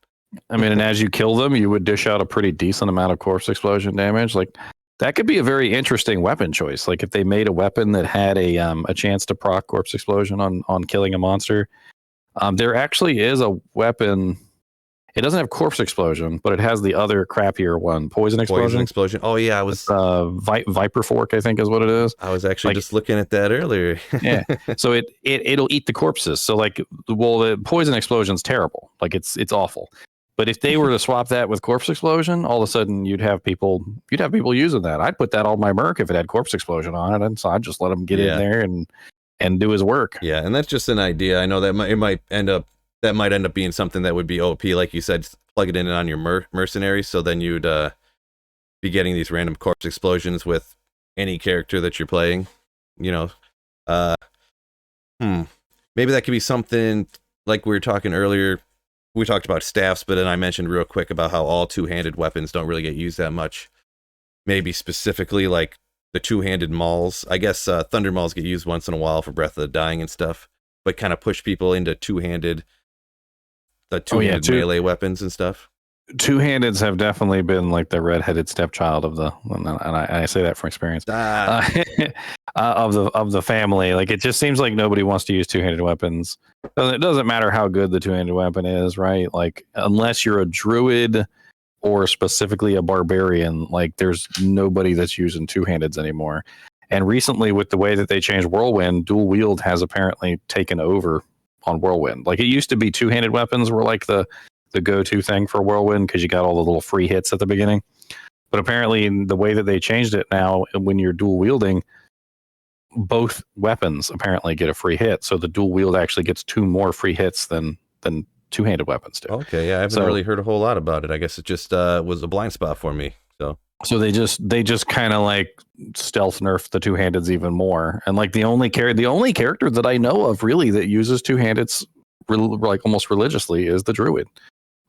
and as you kill them, you would dish out a pretty decent amount of corpse explosion damage. Like that could be a very interesting weapon choice. Like if they made a weapon that had a chance to proc corpse explosion on killing a monster. There actually is a weapon. It doesn't have corpse explosion, but it has the other crappier one, poison explosion. Oh yeah, I was Viper fork, I think is what it is. I was actually just looking at that earlier. Yeah, so it'll eat the corpses. So like, well, the poison explosion's terrible. Like it's awful. But if they were to swap that with corpse explosion, all of a sudden you'd have people using that. I'd put that on my merc if it had corpse explosion on it, and so I'd just let him get in there and do his work. Yeah, and that's just an idea. I know that might end up being something that would be OP, like you said, plug it in on your mercenaries, so then you'd be getting these random corpse explosions with any character that you're playing, you know. Maybe that could be something like we were talking earlier. We talked about staffs, but then I mentioned real quick about how all two-handed weapons don't really get used that much. Maybe specifically like the two-handed mauls. I guess thunder mauls get used once in a while for Breath of the Dying and stuff, but kind of push people into two-handed melee weapons and stuff. Two-handeds have definitely been like the redheaded stepchild of and I say that from experience of the family. Like it just seems like nobody wants to use two-handed weapons. It doesn't matter how good the two-handed weapon is, right? Like unless you're a druid or specifically a barbarian, like there's nobody that's using two-handeds anymore. And recently, with the way that they changed Whirlwind, dual wield has apparently taken over on Whirlwind. Like it used to be two-handed weapons were like the go-to thing for Whirlwind because you got all the little free hits at the beginning. But apparently in the way that they changed it now, when you're dual wielding, both weapons apparently get a free hit. So the dual wield actually gets 2 more free hits than two-handed weapons do. Okay, yeah, I haven't really heard a whole lot about it. I guess it just was a blind spot for me. So they just kind of like stealth nerfed the two-handeds even more. And like the only character that I know of really that uses two-handeds like almost religiously is the druid.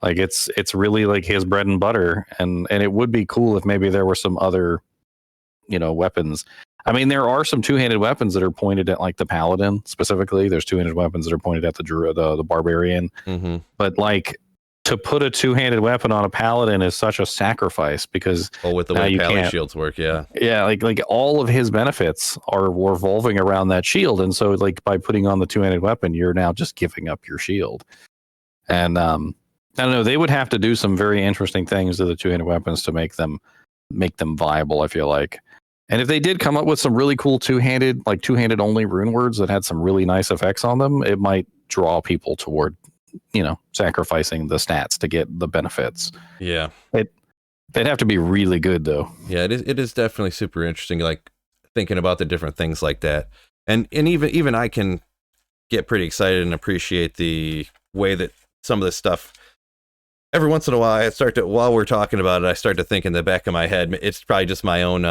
Like it's really like his bread and butter, and it would be cool if maybe there were some other, weapons. I mean, there are some two-handed weapons that are pointed at like the paladin specifically. There's two-handed weapons that are pointed at the barbarian. Mm-hmm. But like to put a two-handed weapon on a paladin is such a sacrifice because with the way pally shields work, like all of his benefits are revolving around that shield, and so like by putting on the two-handed weapon, you're now just giving up your shield. And I don't know. They would have to do some very interesting things to the two-handed weapons to make them viable, I feel like. And if they did come up with some really cool two-handed only rune words that had some really nice effects on them, it might draw people toward, sacrificing the stats to get the benefits. Yeah. They'd have to be really good though. Yeah, it is definitely super interesting, like thinking about the different things like that. And even I can get pretty excited and appreciate the way that some of this stuff. Every once in a while, while we're talking about it, I start to think in the back of my head, it's probably just my own,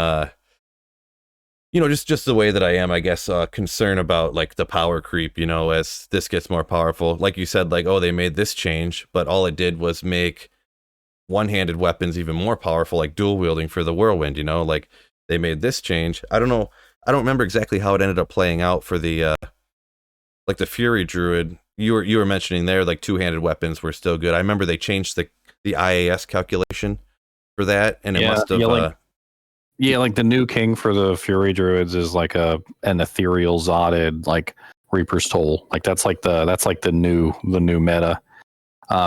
just the way that I am, I guess, concern about like the power creep, as this gets more powerful. Like you said, like, oh, they made this change, but all it did was make one-handed weapons even more powerful, like dual wielding for the whirlwind, like they made this change. I don't know. I don't remember exactly how it ended up playing out for the, like the Fury Druid. You were mentioning there, like two-handed weapons were still good. I remember they changed IAS calculation for that, and it Yeah, must have. Like the new king for the Fury Druids is like an ethereal zotted like Reaper's Toll. Like that's like the new meta.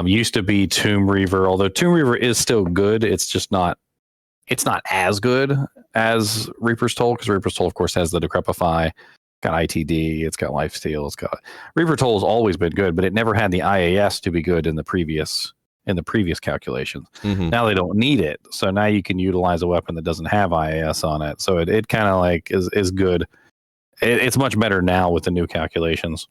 Used to be Tomb Reaver, although Tomb Reaver is still good. It's not as good as Reaper's Toll, because Reaper's Toll, of course, has the Decrepify, got ITD, it's got Lifesteal, it's got Reaper Toll has always been good, but it never had the IAS to be good in the previous calculations. Mhm. Now they don't need it, so now you can utilize a weapon that doesn't have IAS on it. So it kind of like is good. It's much better now with the new calculations.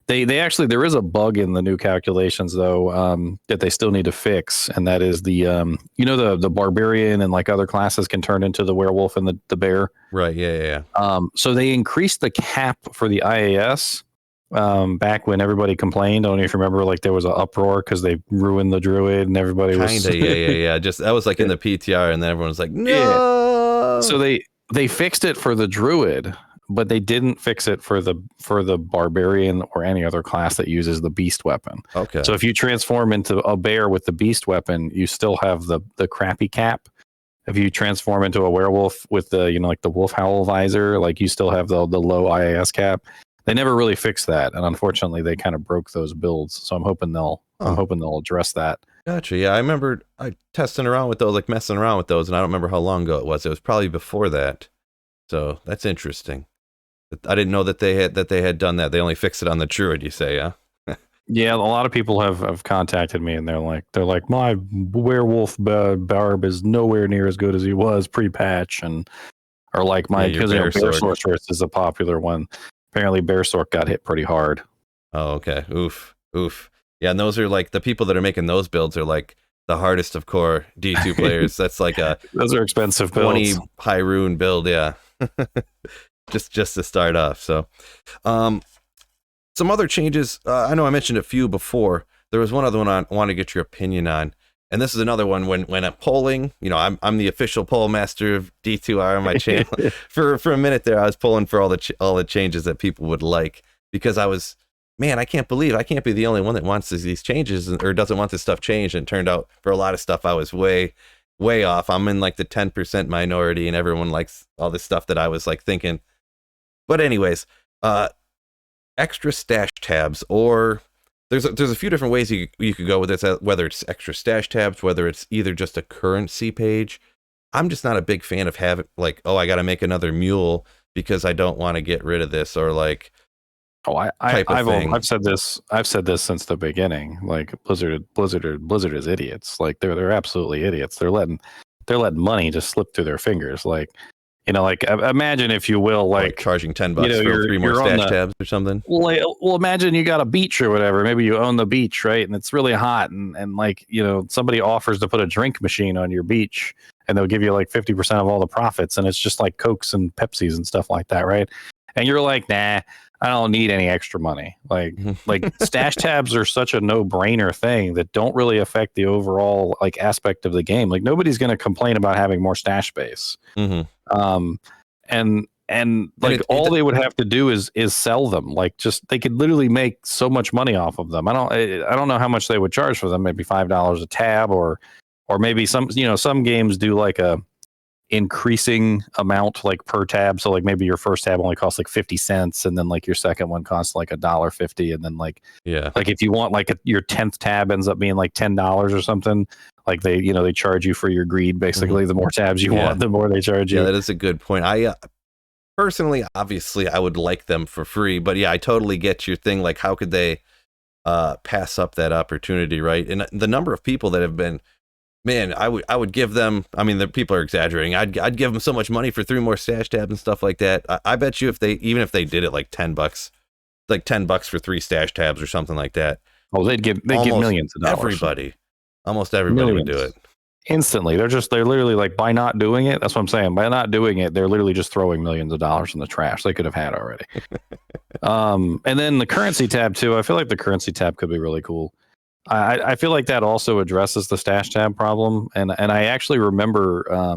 They actually, there is a bug in the new calculations though, that they still need to fix, and that is the the barbarian and like other classes can turn into the werewolf and the bear. Right. Yeah. So they increased the cap for the IAS back when everybody complained. I don't know if you remember, like there was an uproar because they ruined the druid and everybody was Yeah. Just that was like in the PTR, and then everyone was like, no. Yeah. So they fixed it for the druid, but they didn't fix it for the barbarian or any other class that uses the beast weapon. Okay. So if you transform into a bear with the beast weapon, you still have the crappy cap. If you transform into a werewolf with the like the wolf howl visor, like you still have the low IAS cap. They never really fixed that, and unfortunately, they kind of broke those builds. So I'm hoping they'll address that. Gotcha. Yeah, I remember testing around with those, like messing around with those, and I don't remember how long ago it was. It was probably before that. So that's interesting. I didn't know that they had done that. They only fixed it on the druid, you say, yeah? Yeah, a lot of people have contacted me, and they're like, my werewolf barb is nowhere near as good as he was pre-patch, or like my because bear sorceress is a popular one. Apparently, Bear Sork got hit pretty hard. Oh, okay. Oof. Yeah, and those are like the people that are making those builds are like the hardest of core D2 players. That's like those are expensive builds. 20 high rune build, yeah. just to start off. So, some other changes. I know I mentioned a few before. There was one other one I want to get your opinion on. And this is another one when I'm polling, I'm the official poll master of D2R on my channel. for a minute there, I was polling for all the changes that people would like, because I was, man, I can't believe I can't be the only one that wants these changes or doesn't want this stuff changed. And it turned out for a lot of stuff, I was way off. I'm in like the 10% minority, and everyone likes all this stuff that I was like thinking. But anyways, extra stash tabs, or there's a few different ways you could go with this, whether it's extra stash tabs, whether it's either just a currency page. I'm just not a big fan of having like, oh, I got to make another mule because I don't want to get rid of this, or like, I've said this since the beginning. Like Blizzard is idiots. Like they're absolutely idiots. They're letting money just slip through their fingers. Like, like imagine, if you will, like charging $10 for 3 more stash tabs or something. Well, imagine you got a beach or whatever. Maybe you own the beach, right? And it's really hot, and like somebody offers to put a drink machine on your beach, and they'll give you like 50% of all the profits, and it's just like Cokes and Pepsis and stuff like that, right? And you're like, nah, I don't need any extra money. Like stash tabs are such a no-brainer thing that don't really affect the overall like aspect of the game. Like nobody's going to complain about having more stash space. Mm-hmm. And like all they would have to do is sell them. Like just they could literally make so much money off of them. I don't know how much they would charge for them. Maybe $5 a tab, or maybe some games do like a increasing amount like per tab. So like maybe your first tab only costs like 50 cents, and then like your second one costs like $1.50, and then like if you want like your 10th tab ends up being like $10 or something. Like they charge you for your greed basically. Mm-hmm. The more tabs you want, the more they charge you. Yeah, that is a good point. I personally, obviously, I would like them for free, but yeah, I totally get your thing. Like, how could they pass up that opportunity, right? And the number of people that have been, man, I would give them. I mean, the people are exaggerating. I'd give them so much money for 3 more stash tabs and stuff like that. I bet you if they did it like $10, like $10 for 3 stash tabs or something like that. Oh, they'd give millions of dollars. Almost everybody would do it instantly. They're literally like, by not doing it. That's what I'm saying. By not doing it, they're literally just throwing millions of dollars in the trash they could have had already. And then the currency tab too. I feel like the currency tab could be really cool. I feel like that also addresses the stash tab problem. And I actually remember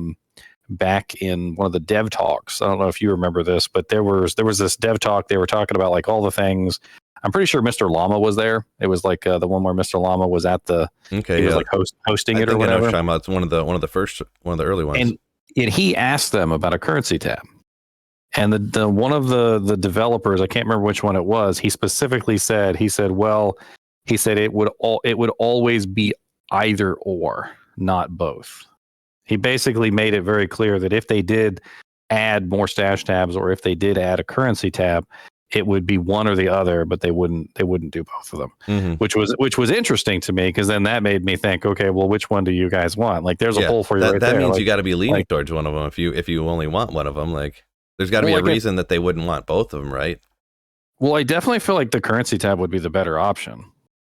back in one of the dev talks, I don't know if you remember this, but there was this dev talk. They were talking about like all the things. I'm pretty sure Mr. Llama was there. It was like the one where Mr. Llama was at the. Okay, he was like hosting it or whatever. I know what you're talking about. It's one of the early ones. And he asked them about a currency tab. And the one of the developers, I can't remember which one it was, he specifically said, it would always be either or, not both. He basically made it very clear that if they did add more stash tabs or if they did add a currency tab, it would be one or the other, but they wouldn't do both of them, which was interesting to me, because then that made me think, okay, well, which one do you guys want? Like, there's a poll for you right there. That means like, you got to be leaning towards one of them if you only want one of them. Like, there's got to be a reason that they wouldn't want both of them, right? Well, I definitely feel like the currency tab would be the better option,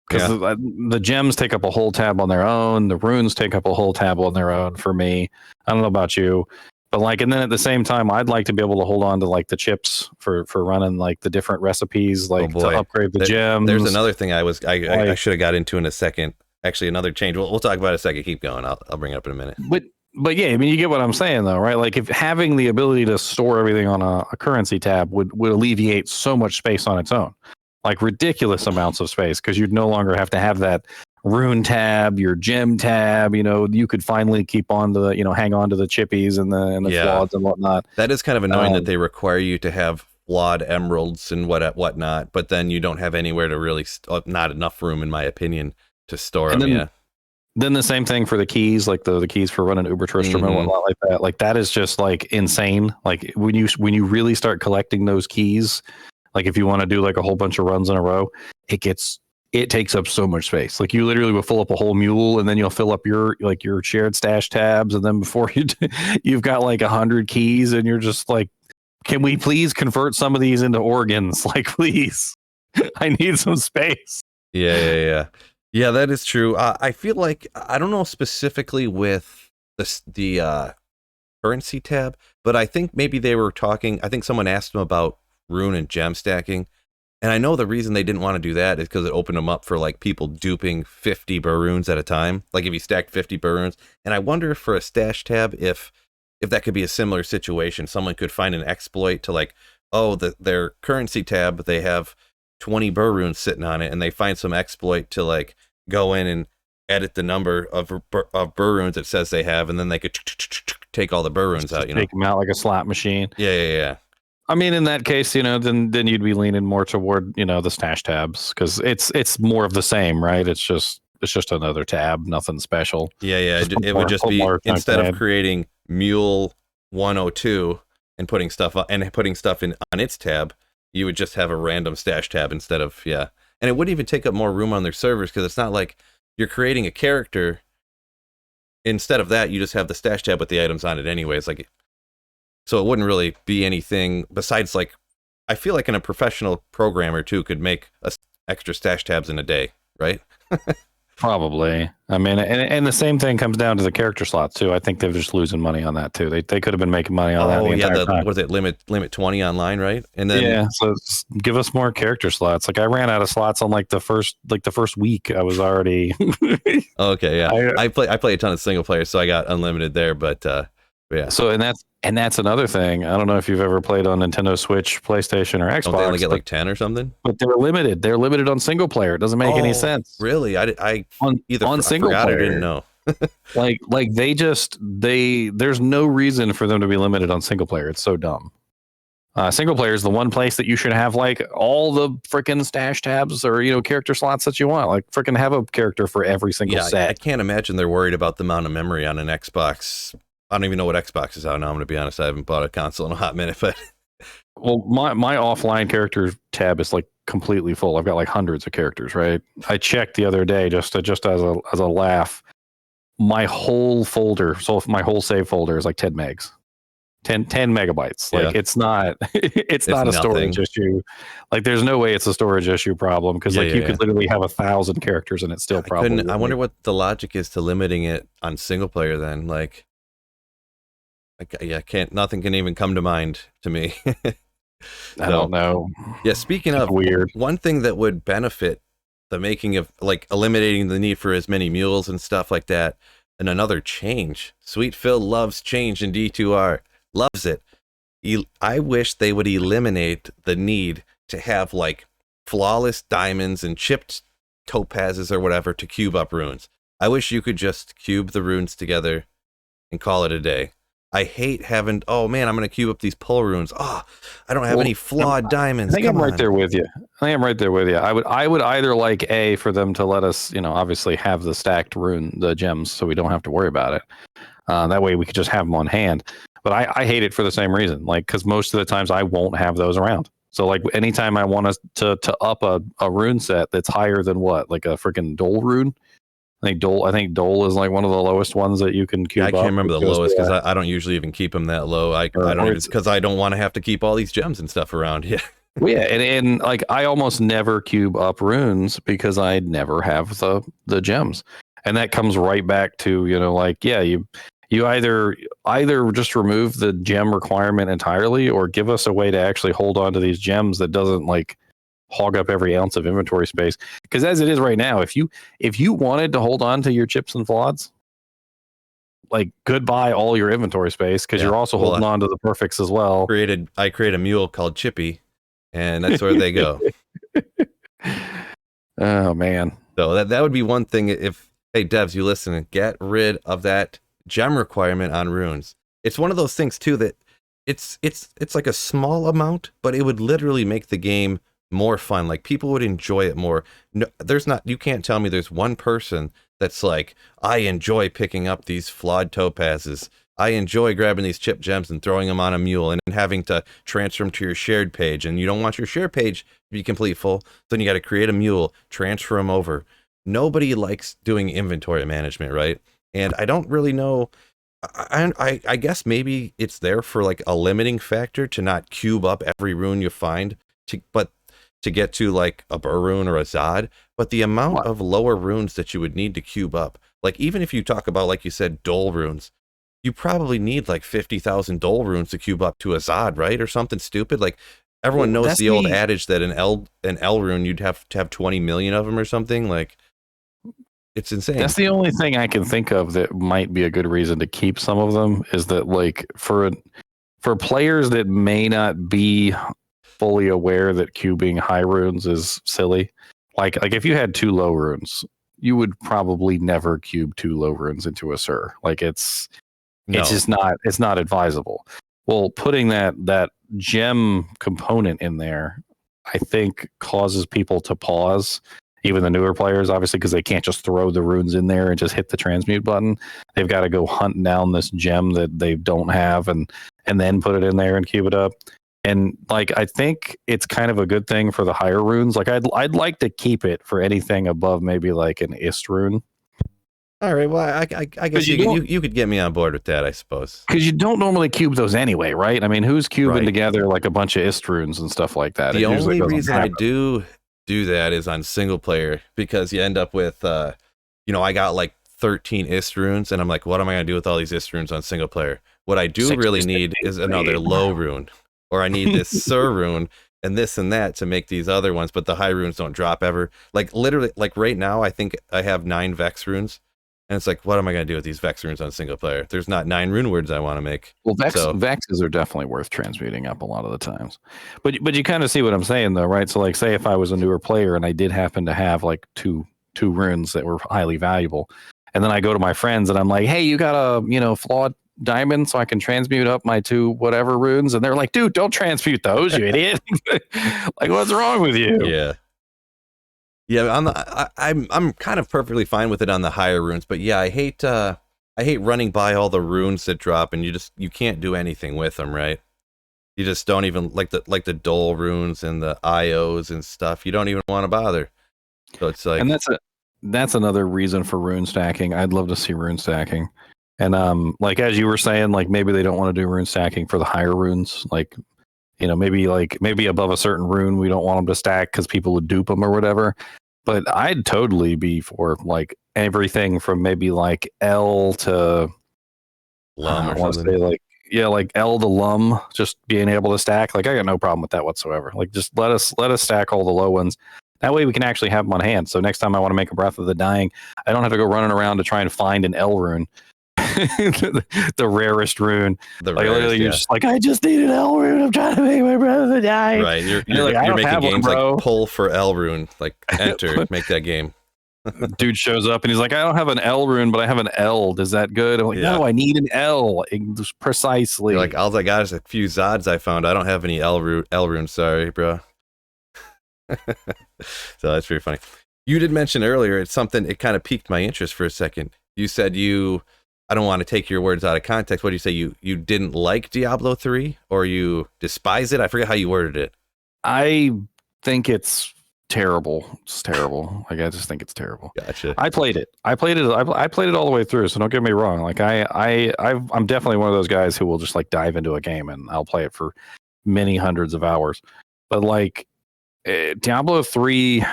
because the gems take up a whole tab on their own. The runes take up a whole tab on their own for me. I don't know about you, but like, and then at the same time, I'd like to be able to hold on to like the chips for running like the different recipes, like to upgrade the gems. There's another thing I should have got into in a second. Actually, another change. We'll talk about it in a second. Keep going. I'll bring it up in a minute. But yeah, I mean, you get what I'm saying, though, right? Like, if having the ability to store everything on a currency tab would alleviate so much space on its own, like ridiculous amounts of space, because you'd no longer have to have that rune tab, your gem tab. You could finally keep on to hang on to the chippies and the flaweds and whatnot. That is kind of annoying that they require you to have flawed emeralds and whatnot, but then you don't have anywhere to really not enough room, in my opinion, to store them. Then the same thing for the keys, like the keys for running Uber Tristram and whatnot like that. Like, that is just like insane. Like, when you really start collecting those keys, like if you want to do like a whole bunch of runs in a row, it takes up so much space. Like, you literally will fill up a whole mule, and then you'll fill up your shared stash tabs, and then before you've got like 100 keys, and you're just like, can we please convert some of these into organs? Like, please, I need some space. Yeah. Yeah, that is true. I feel like, I don't know specifically with the currency tab, but I think maybe they were talking, I think someone asked them about rune and gem stacking. And I know the reason they didn't want to do that is because it opened them up for like people duping 50 runes at a time. Like, if you stacked 50 runes. And I wonder if for a stash tab, if that could be a similar situation. Someone could find an exploit to like, their currency tab, they have 20 runes sitting on it, and they find some exploit to like go in and edit the number of runes it says they have, and then they could take all the runes out. Take them out like a slot machine. Yeah. I mean, in that case, then you'd be leaning more toward the stash tabs, because it's more of the same, right? It's just another tab, nothing special. Yeah. It would just be, instead of creating Mule 102 and putting stuff in on its tab, you would just have a random stash tab instead of, and it wouldn't even take up more room on their servers, because it's not like you're creating a character. Instead of that, you just have the stash tab with the items on it anyways. Like, so it wouldn't really be anything besides, like, I feel like a professional programmer too could make extra stash tabs in a day, right? Probably. I mean, and the same thing comes down to the character slots too. I think they're just losing money on that too. They could have been making money on that the entire time. What is it? Limit 20 online, right? And then so give us more character slots. Like, I ran out of slots on like the first week. I was already okay, yeah. I play a ton of single player, so I got unlimited there, but yeah. So and that's another thing. I don't know if you've ever played on Nintendo Switch, PlayStation, or Xbox. Don't they only get like 10 or something? But they're limited. They're limited on single player. It doesn't make any sense. Really? I single player. I didn't know. like there's no reason for them to be limited on single player. It's so dumb. Single player is the one place that you should have like all the freaking stash tabs or character slots that you want. Like, freaking have a character for every single set. I can't imagine they're worried about the amount of memory on an Xbox. I don't even know what Xbox is out now. I'm going to be honest. I haven't bought a console in a hot minute, but well, my offline character tab is like completely full. I've got like hundreds of characters, right? I checked the other day just as a laugh. My whole folder, so my whole save folder is like 10 megs. 10 megabytes. Like, it's not it's not a storage issue. Like, there's no way it's a storage issue problem, because you could literally have 1,000 characters and it's still probably. I wonder what the logic is to limiting it on single player then. Like, nothing can even come to mind to me. I don't know. Yeah, speaking of weird, one thing that would benefit the making of, like, eliminating the need for as many mules and stuff like that, and another change. Sweet Phil loves change in D2R. Loves it. I wish they would eliminate the need to have like flawless diamonds and chipped topazes or whatever to cube up runes. I wish you could just cube the runes together and call it a day. I hate having, oh man, I'm going to cube up these pull runes. Oh, I don't have any flawed diamonds. I think I'm right there with you. I would either like A, for them to let us, obviously have the stacked the gems, so we don't have to worry about it. That way we could just have them on hand. But I hate it for the same reason, like, because most of the times I won't have those around. So like anytime I want us to up a rune set that's higher than what, like a freaking Dole rune. I think Dole is like one of the lowest ones that you can cube. I can't remember the lowest because I don't usually even keep them that low. I don't even, because I don't want to have to keep all these gems and stuff around. Yeah. Well, yeah, and like I almost never cube up runes because I never have the gems, and that comes right back to you either just remove the gem requirement entirely, or give us a way to actually hold on to these gems that doesn't like hog up every ounce of inventory space. Because as it is right now, if you wanted to hold on to your chips and floods, like goodbye all your inventory space, because you're also holding on to the perfects as well. I create a mule called Chippy, and that's where they go. Oh man. So that would be one thing. If, hey devs, you listen, get rid of that gem requirement on runes. It's one of those things too that it's like a small amount, but it would literally make the game more fun. Like people would enjoy it more. No, you can't tell me there's one person that's like, I enjoy picking up these flawed topazes. I enjoy grabbing these chip gems and throwing them on a mule and having to transfer them to your shared page. And you don't want your shared page to be complete full. Then you got to create a mule, transfer them over. Nobody likes doing inventory management, right? And I don't really know. I guess maybe it's there for like a limiting factor to not cube up every rune you find, but to get to like a Burr rune or a Zod. But the amount of lower runes that you would need to cube up, like even if you talk about, like you said, Dole runes, you probably need like 50,000 Dole runes to cube up to a Zod, right? Or something stupid. Like everyone knows the old adage that an L rune, you'd have to have 20 million of them or something. Like it's insane. That's the only thing I can think of that might be a good reason to keep some of them, is that like for players that may not be fully aware that cubing high runes is silly. Like if you had 2 low runes, you would probably never cube 2 low runes into a Sir. Like it's just not advisable. Well, putting that gem component in there, I think causes people to pause. Even the newer players, obviously, because they can't just throw the runes in there and just hit the transmute button. They've got to go hunt down this gem that they don't have and then put it in there and cube it up. And like I think it's kind of a good thing for the higher runes. Like I'd like to keep it for anything above maybe like an Ist rune. All right, well I guess you could get me on board with that, I suppose. Because you don't normally cube those anyway, right? I mean, who's cubing together like a bunch of Ist runes and stuff like that? The only reason I do that is on single player, because you end up with I got like 13 Ist runes, and I'm like, what am I gonna do with all these Ist runes on single player? What I do really need is another low rune. Or I need this Sir rune and this and that to make these other ones, but the high runes don't drop ever. Like literally, like right now, I think I have 9 Vex runes, and it's like, what am I going to do with these Vex runes on single player? There's not 9 rune words I want to make. Well, Vexes are definitely worth transmuting up a lot of the times. But you kind of see what I'm saying though, right? So like, say if I was a newer player and I did happen to have like two runes that were highly valuable, and then I go to my friends and I'm like, hey, you got a flawed diamond so I can transmute up my 2 whatever runes, and they're like, dude, don't transmute those, you idiot. Like, what's wrong with you? I'm kind of perfectly fine with it on the higher runes, but yeah, I hate running by all the runes that drop and you can't do anything with them, right? You just don't even like the Dole runes and the IOs and stuff. You don't even want to bother. So it's like, and that's another reason for rune stacking. I'd love to see rune stacking. And like as you were saying, like maybe they don't want to do rune stacking for the higher runes. Like, maybe above a certain rune, we don't want them to stack because people would dupe them or whatever. But I'd totally be for like everything from maybe like L to Lum. I want to say like L to Lum, just being able to stack. Like I got no problem with that whatsoever. Like just let us stack all the low ones. That way we can actually have them on hand. So next time I want to make a Breath of the Dying, I don't have to go running around to try and find an L rune. the rarest rune. The Like rarest, literally, yeah. you're just like, I just need an L rune. I'm trying to make my brother die. Right. You're like, I you're don't making have games one, bro. like pull for L rune, like enter, make that game. Dude shows up and he's like, I don't have an L rune, but I have an L. Is that good? I'm like, Yeah. no, I need an L. Precisely. You're like, all I got is a few Zods I found. I don't have any L rune. Sorry, bro. So that's pretty funny. You did mention earlier, it's something, it kind of piqued my interest for a second. You said I don't want to take your words out of context. What do you say? You didn't like Diablo 3 or you despise it? I forget how you worded it. I think it's terrible. It's terrible. Like, I just think it's terrible. Gotcha. I played it. I played it all the way through. So don't get me wrong. Like I'm definitely one of those guys who will just like dive into a game and I'll play it for many hundreds of hours. But like Diablo 3,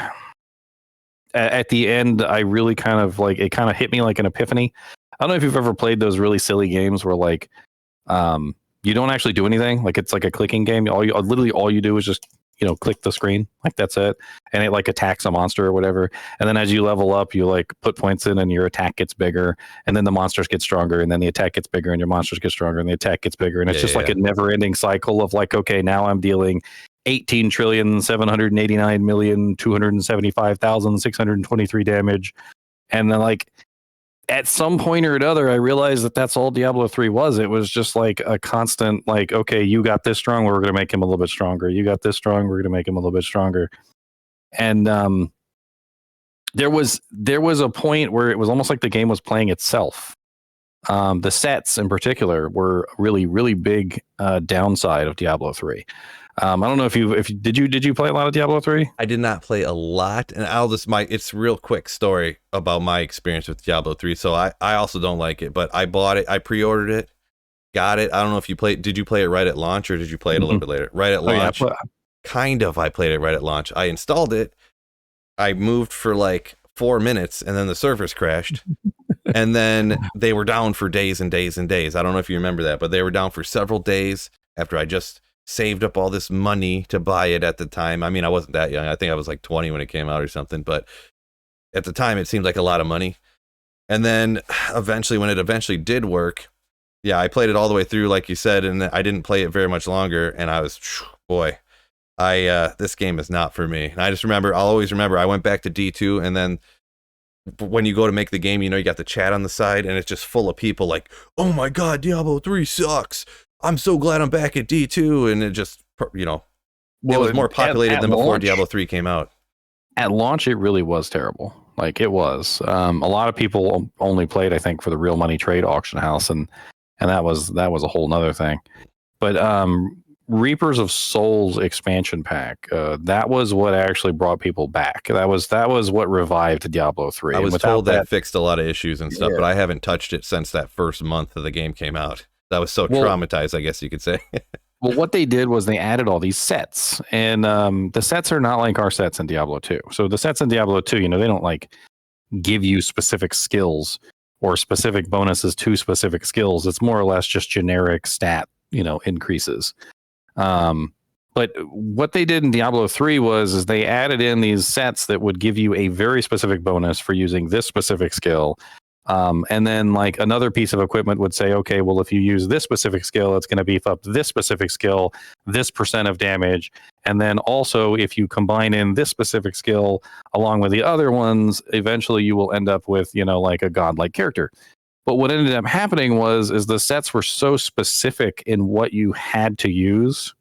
at the end, I really kind of like, it kind of hit me like an epiphany. I don't know if you've ever played those really silly games where like you don't actually do anything. Like it's like a clicking game. Literally all you do is just, click the screen. Like that's it. And it like attacks a monster or whatever. And then as you level up, you like put points in and your attack gets bigger. And then the monsters get stronger. And then the attack gets bigger and your monsters get stronger and the attack gets bigger. And it's just like a never ending cycle of like, okay, now I'm dealing 18,789,275,623 damage. And then like at some point or another, I realized that that's all Diablo 3 was. It was just like a constant, like, okay, you got this strong, we're going to make him a little bit stronger. You got this strong, we're going to make him a little bit stronger. And there was a point where it was almost like the game was playing itself. The sets in particular were really, really big downside of Diablo 3. I don't know if did you play a lot of Diablo 3? I did not play a lot, and it's real quick story about my experience with Diablo 3. So I also don't like it, but I bought it, I pre-ordered it, got it. I don't know if did you play it right at launch or did you play it a little bit later? Right at launch. Yeah, I played it right at launch. I installed it. I moved for like 4 minutes and then the servers crashed. And then they were down for days and days and days. I don't know if you remember that, but they were down for several days after I just saved up all this money to buy it at the time. I mean, I wasn't that young. I think I was like 20 when it came out or something, but at the time it seemed like a lot of money. And then eventually, when it did work, yeah, I played it all the way through, like you said, and I didn't play it very much longer. And I was, boy, this game is not for me. And I'll always remember, I went back to D2, and then when you go to make the game, you got the chat on the side, and it's just full of people like, oh my God, Diablo 3 sucks. I'm so glad I'm back at D2. And it just, it was more populated than before Diablo 3 came out. At launch, it really was terrible. Like it was. A lot of people only played, I think, for the real money trade auction house, and that was a whole nother thing. But Reapers of Souls expansion pack, that was what actually brought people back. That was what revived Diablo 3. I was told that fixed a lot of issues and stuff, but I haven't touched it since that first month of the game came out. I was so traumatized, I guess you could say. Well, what they did was they added all these sets, and the sets are not like our sets in Diablo 2. So the sets in Diablo 2, they don't like give you specific skills or specific bonuses to specific skills. It's more or less just generic stat, increases. But what they did in Diablo 3 is they added in these sets that would give you a very specific bonus for using this specific skill. And then like another piece of equipment would say, okay, well, if you use this specific skill, it's going to beef up this specific skill, this % of damage. And then also if you combine in this specific skill along with the other ones, eventually you will end up with, like a godlike character. But what ended up happening is the sets were so specific in what you had to use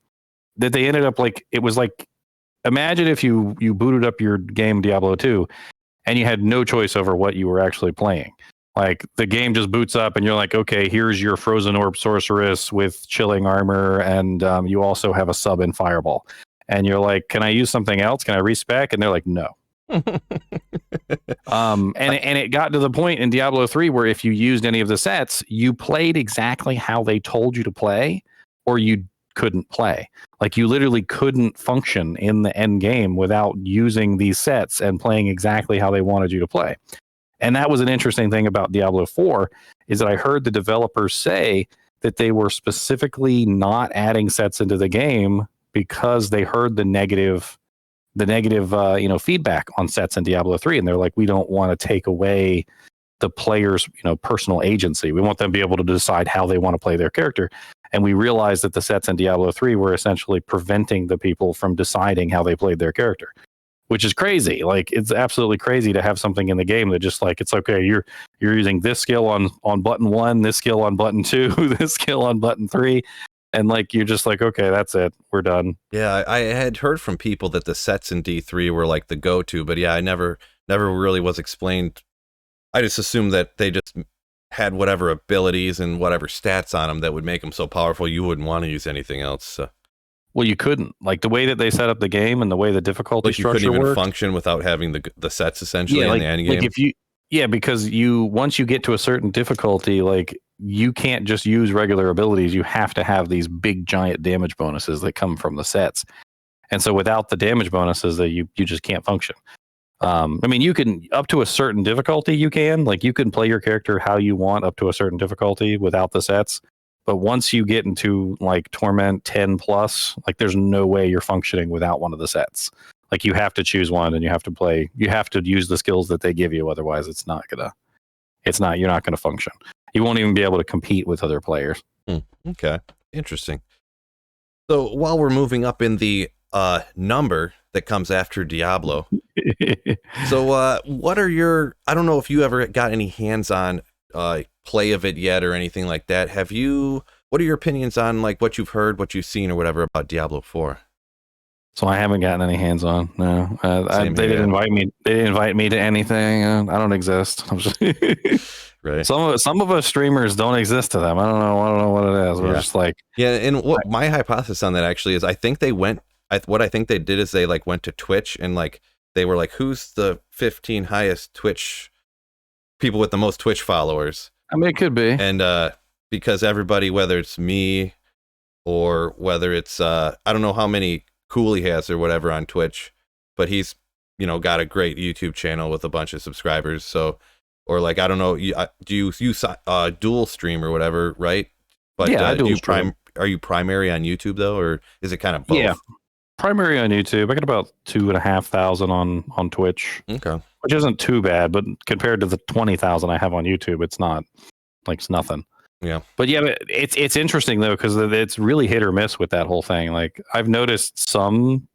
that they ended up like, it was like, imagine if you booted up your game Diablo 2 and you had no choice over what you were actually playing. Like the game just boots up and you're like, okay, here's your Frozen Orb Sorceress with chilling armor. And you also have a sub in Fireball. And you're like, can I use something else? Can I respec? And they're like, no. And it got to the point in Diablo 3 where if you used any of the sets, you played exactly how they told you to play, or you couldn't play. Like you literally couldn't function in the end game without using these sets and playing exactly how they wanted you to play. And that was an interesting thing about Diablo 4 is that I heard the developers say that they were specifically not adding sets into the game because they heard the negative feedback on sets in Diablo 3, and they're like, we don't want to take away the player's personal agency. We want them to be able to decide how they want to play their character. And we realized that the sets in Diablo 3 were essentially preventing the people from deciding how they played their character, which is crazy. Like, it's absolutely crazy to have something in the game that just like, it's okay, you're using this skill on button 1, this skill on button 2, this skill on button 3, and like you're just like, okay, that's it, we're done. Yeah, I had heard from people that the sets in D3 were like the go-to, but yeah, I never really was explained. I just assumed that they just had whatever abilities and whatever stats on them that would make them so powerful you wouldn't want to use anything else. So. Well, you couldn't. Like, the way that they set up the game and the way the difficulty like you structure couldn't even worked, function without having the sets essentially in the end game. Like because once you get to a certain difficulty, like, you can't just use regular abilities. You have to have these big giant damage bonuses that come from the sets. And so without the damage bonuses, that you just can't function. I mean, you can, up to a certain difficulty, you can play your character how you want up to a certain difficulty without the sets. But once you get into like Torment 10 plus, like, there's no way you're functioning without one of the sets. Like, you have to choose one, and you have to use the skills that they give you. Otherwise, you're not gonna function. You won't even be able to compete with other players. Okay, interesting. So while we're moving up in the number that comes after Diablo, so what are your? I don't know if you ever got any hands-on play of it yet or anything like that. Have you? What are your opinions on like what you've heard, what you've seen, or whatever about Diablo 4? So I haven't gotten any hands on. No, they didn't invite me. They didn't invite me to anything. I don't exist. I'm just right. Some of us streamers don't exist to them. I don't know what it is. We're just like, yeah. And what my hypothesis on that actually is, I think they went. What I think they did is they like went to Twitch and like they were like, who's the 15 highest Twitch people with the most Twitch followers? I mean, it could be. And because everybody, whether it's me or whether it's I don't know how many Cooley has or whatever on Twitch, but he's got a great YouTube channel with a bunch of subscribers. So, or like, I don't know, do you use dual stream or whatever, right? But yeah, I do are you primary on YouTube though, or is it kind of both? Yeah, primary on YouTube. I got about 2,500 on Twitch. Okay, which isn't too bad, but compared to the 20,000 I have on YouTube, it's not like, it's nothing. Yeah, but it's interesting though, because it's really hit or miss with that whole thing. Like, I've noticed some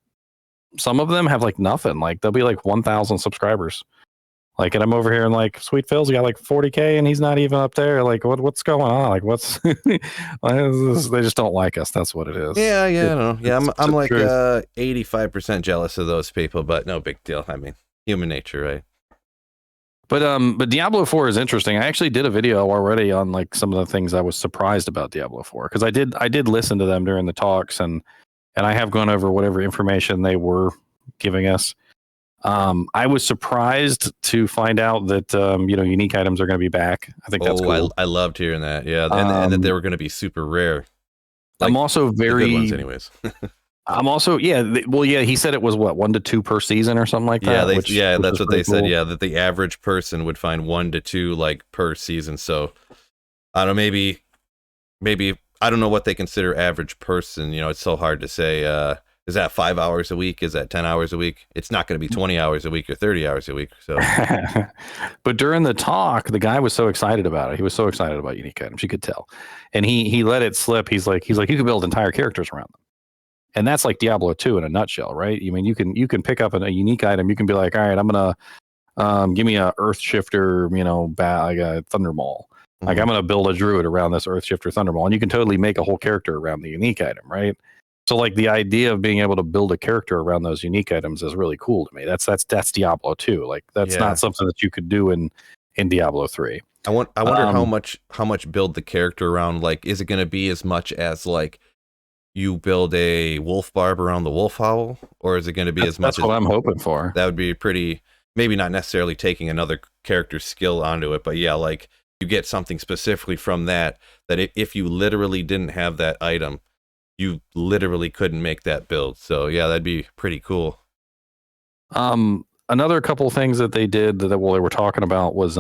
of them have like nothing. Like, they'll be like 1,000 subscribers. Like, and I'm over here and like, Sweet Phil's got like 40K and he's not even up there. Like, what's going on? Like, what's they just don't like us. That's what it is. Yeah, I don't know. Yeah, I'm like 85% jealous of those people, but no big deal. I mean, human nature, right? But Diablo 4 is interesting. I actually did a video already on like some of the things I was surprised about Diablo 4, because I did listen to them during the talks, and I have gone over whatever information they were giving us. I was surprised to find out that unique items are going to be back. I think that's cool. I loved hearing that. Yeah, and that they were going to be super rare. Like, I'm also very the good ones, anyways. I'm also he said it was 1 to 2 per season or something like that. That's what they said. Yeah, that the average person would find 1 to 2 like per season. So I don't know, maybe I don't know what they consider average person. It's so hard to say. Is that 5 hours a week? Is that 10 hours a week? It's not going to be 20 hours a week or 30 hours a week. So, but during the talk, the guy was so excited about it. He was so excited about unique items. You could tell, and he let it slip. He's like, you can build entire characters around them. And that's like Diablo 2 in a nutshell, right? I mean, you can pick up a unique item. You can be like, all right, I'm gonna give me a Earth Shifter, like a Thunder Maul. Mm-hmm. Like, I'm gonna build a druid around this Earth Shifter Thunder Maul, and you can totally make a whole character around the unique item, right? So like, the idea of being able to build a character around those unique items is really cool to me. That's Diablo 2. Like, that's not something that you could do in Diablo 3. I wonder how much build the character around. Like, is it going to be as much as like you build a wolf barb around the wolf howl, or is it going to be as much? That's what I'm hoping for. That would be pretty. Maybe not necessarily taking another character's skill onto it, but yeah, like you get something specifically from that if you literally didn't have that item, you literally couldn't make that build. So yeah, that'd be pretty cool. Another couple of things that they did that they were talking about was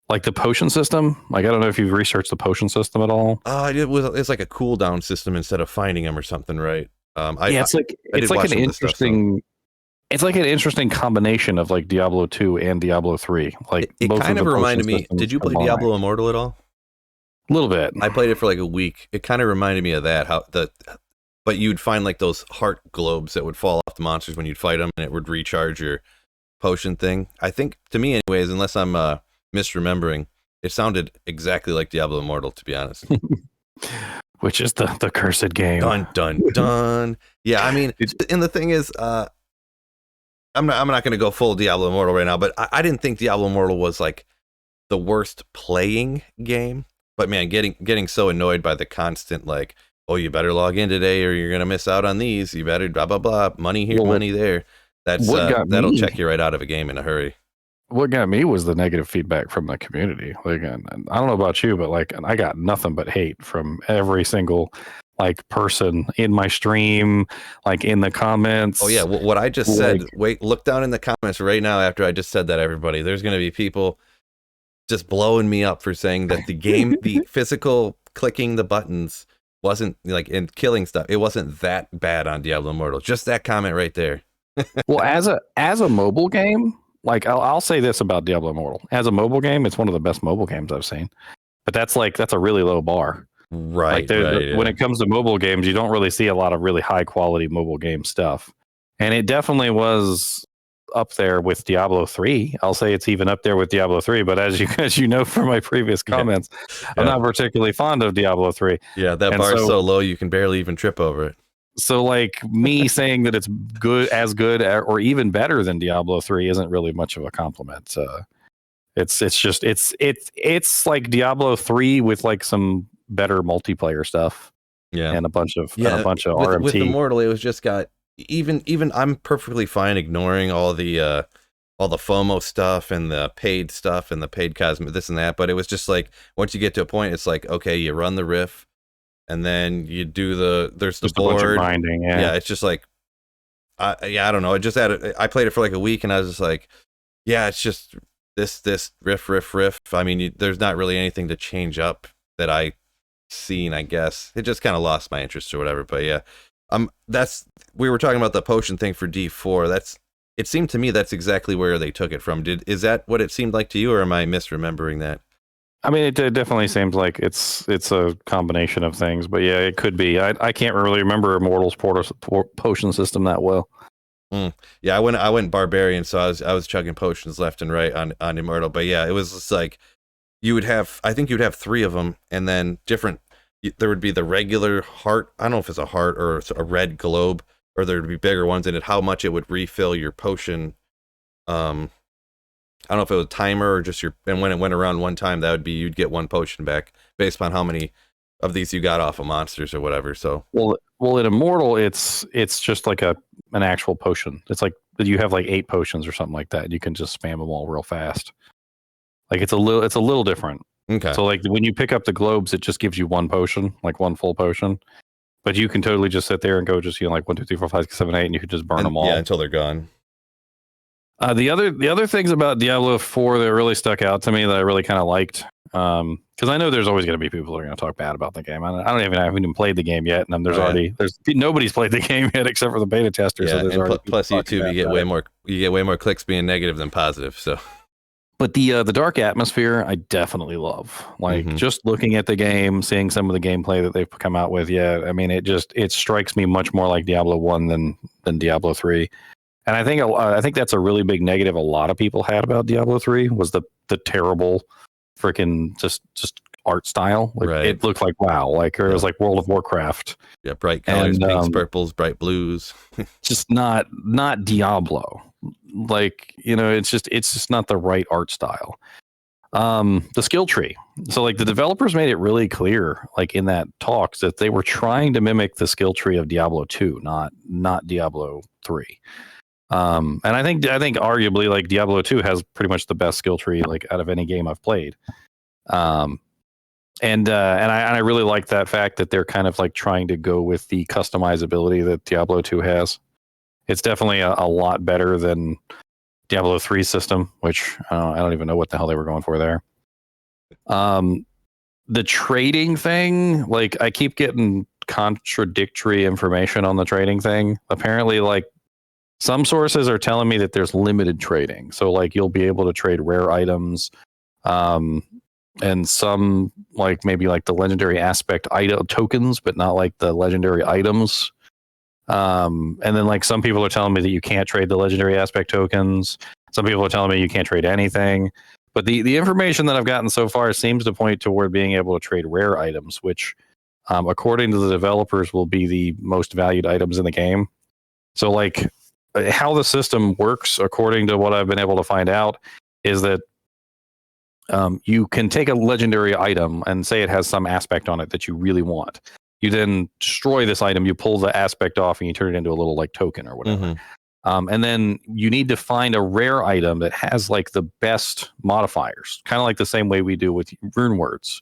like the potion system. Like, I don't know if you've researched the potion system at all. It's like a cooldown system instead of finding them or something, right? It's like an interesting. it's like an interesting combination of like Diablo 2 and Diablo 3. Like It both kind of of the reminded potion me. systems Did you play combined. Diablo Immortal at all? A little bit. I played it for like a week. It kind of reminded me of that. But you'd find like those heart globes that would fall off the monsters when you'd fight them, and it would recharge your potion thing. I think, to me, anyways, unless I'm misremembering, it sounded exactly like Diablo Immortal, to be honest. Which is the cursed game. Dun dun dun. Yeah, I mean, and the thing is, I'm not going to go full Diablo Immortal right now, but I didn't think Diablo Immortal was like the worst playing game. But man, getting so annoyed by the constant like, oh, you better log in today or you're gonna miss out on these. You better blah blah blah. Money here, money there. That's that'll check you right out of a game in a hurry. What got me was the negative feedback from the community. Like, I don't know about you, but like, I got nothing but hate from every single like person in my stream, like in the comments. Oh yeah, what I just said. Wait, look down in the comments right now after I just said that. Everybody, there's gonna be people just blowing me up for saying that the game, the physical clicking the buttons wasn't like and killing stuff. It wasn't that bad on Diablo Immortal. Just that comment right there. Well, as a mobile game, like I'll say this about Diablo Immortal. As a mobile game, it's one of the best mobile games I've seen. But that's a really low bar. Right. Like when it comes to mobile games, you don't really see a lot of really high quality mobile game stuff. And it definitely was up there with Diablo 3. I'll say it's even up there with Diablo 3, but as you know from my previous comments, I'm not particularly fond of Diablo 3. Yeah, that bar is so low you can barely even trip over it. So like me saying that it's good or even better than Diablo 3 isn't really much of a compliment. It's like Diablo 3 with like some better multiplayer stuff. Yeah. And a bunch of RMT. With Immortal, it was just got even I'm perfectly fine ignoring all the FOMO stuff and the paid stuff and the paid cosmetic this and that, but it was just like once you get to a point, it's like, okay, you run the riff and then you do there's the board. A bunch of grinding, yeah. It's just like I don't know. I played it for like a week and I was just like, yeah, it's just this riff. I mean, there's not really anything to change up that I seen, I guess. It just kind of lost my interest or whatever. But yeah, we were talking about the potion thing for D4. It seemed to me that's exactly where they took it from. Is that what it seemed like to you, or am I misremembering that? I mean, it definitely seems like it's a combination of things, but yeah, it could be. I can't really remember Immortal's potion system that well. Yeah, I went barbarian, so I was chugging potions left and right on Immortal. But yeah, it was just like I think you'd have 3 of them, and then there would be the regular heart. I don't know if it's a heart or a red globe, or there would be bigger ones in it. How much it would refill your potion? I don't know if it was a timer or just and when it went around one time, that would be you'd get 1 potion back based upon how many of these you got off of monsters or whatever. So well, in Immortal, it's just like an actual potion. It's like you have like 8 potions or something like that, and you can just spam them all real fast. Like it's a little different. Okay. So like when you pick up the globes, it just gives you 1 potion, like 1 full potion. But you can totally just sit there and go just like 1, 2, 3, 4, 5, 6, 7, 8, and you could just burn them all. Yeah, until they're gone. The other things about Diablo 4 that really stuck out to me that I really kind of liked, because I know there's always going to be people who are going to talk bad about the game. I haven't even played the game yet, and there's nobody's played the game yet except for the beta testers. Yeah, so and plus YouTube, you get way more clicks being negative than positive. So, but the dark atmosphere, I definitely love. Like just looking at the game, seeing some of the gameplay that they've come out with. Yeah, I mean, it strikes me much more like Diablo 1 than Diablo 3. And I think that's a really big negative a lot of people had about Diablo 3 was the terrible freaking just art style. Like, right. It looked like WoW, like it was like World of Warcraft. Yeah, bright colors, pinks, purples, bright blues. Just not Diablo. Like, it's just not the right art style. The skill tree. So like the developers made it really clear, like in that talks, that they were trying to mimic the skill tree of Diablo 2, not Diablo 3. And I think arguably like Diablo 2 has pretty much the best skill tree like out of any game I've played. And I really like that fact that they're kind of like trying to go with the customizability that Diablo 2 has. It's definitely a lot better than Diablo 3's system, which I don't even know what the hell they were going for there. The trading thing, like I keep getting contradictory information on the trading thing. Apparently, like Some sources are telling me that there's limited trading. So like you'll be able to trade rare items, and some like maybe like the legendary aspect item tokens, but not like the legendary items. And then like some people are telling me that you can't trade the legendary aspect tokens. Some people are telling me you can't trade anything. But the information that I've gotten so far seems to point toward being able to trade rare items, which, according to the developers, will be the most valued items in the game. So like how the system works, according to what I've been able to find out, is that you can take a legendary item and say it has some aspect on it that you really want. You then destroy this item, you pull the aspect off, and you turn it into a little like token or whatever. And then you need to find a rare item that has like the best modifiers, kind of like the same way we do with rune words.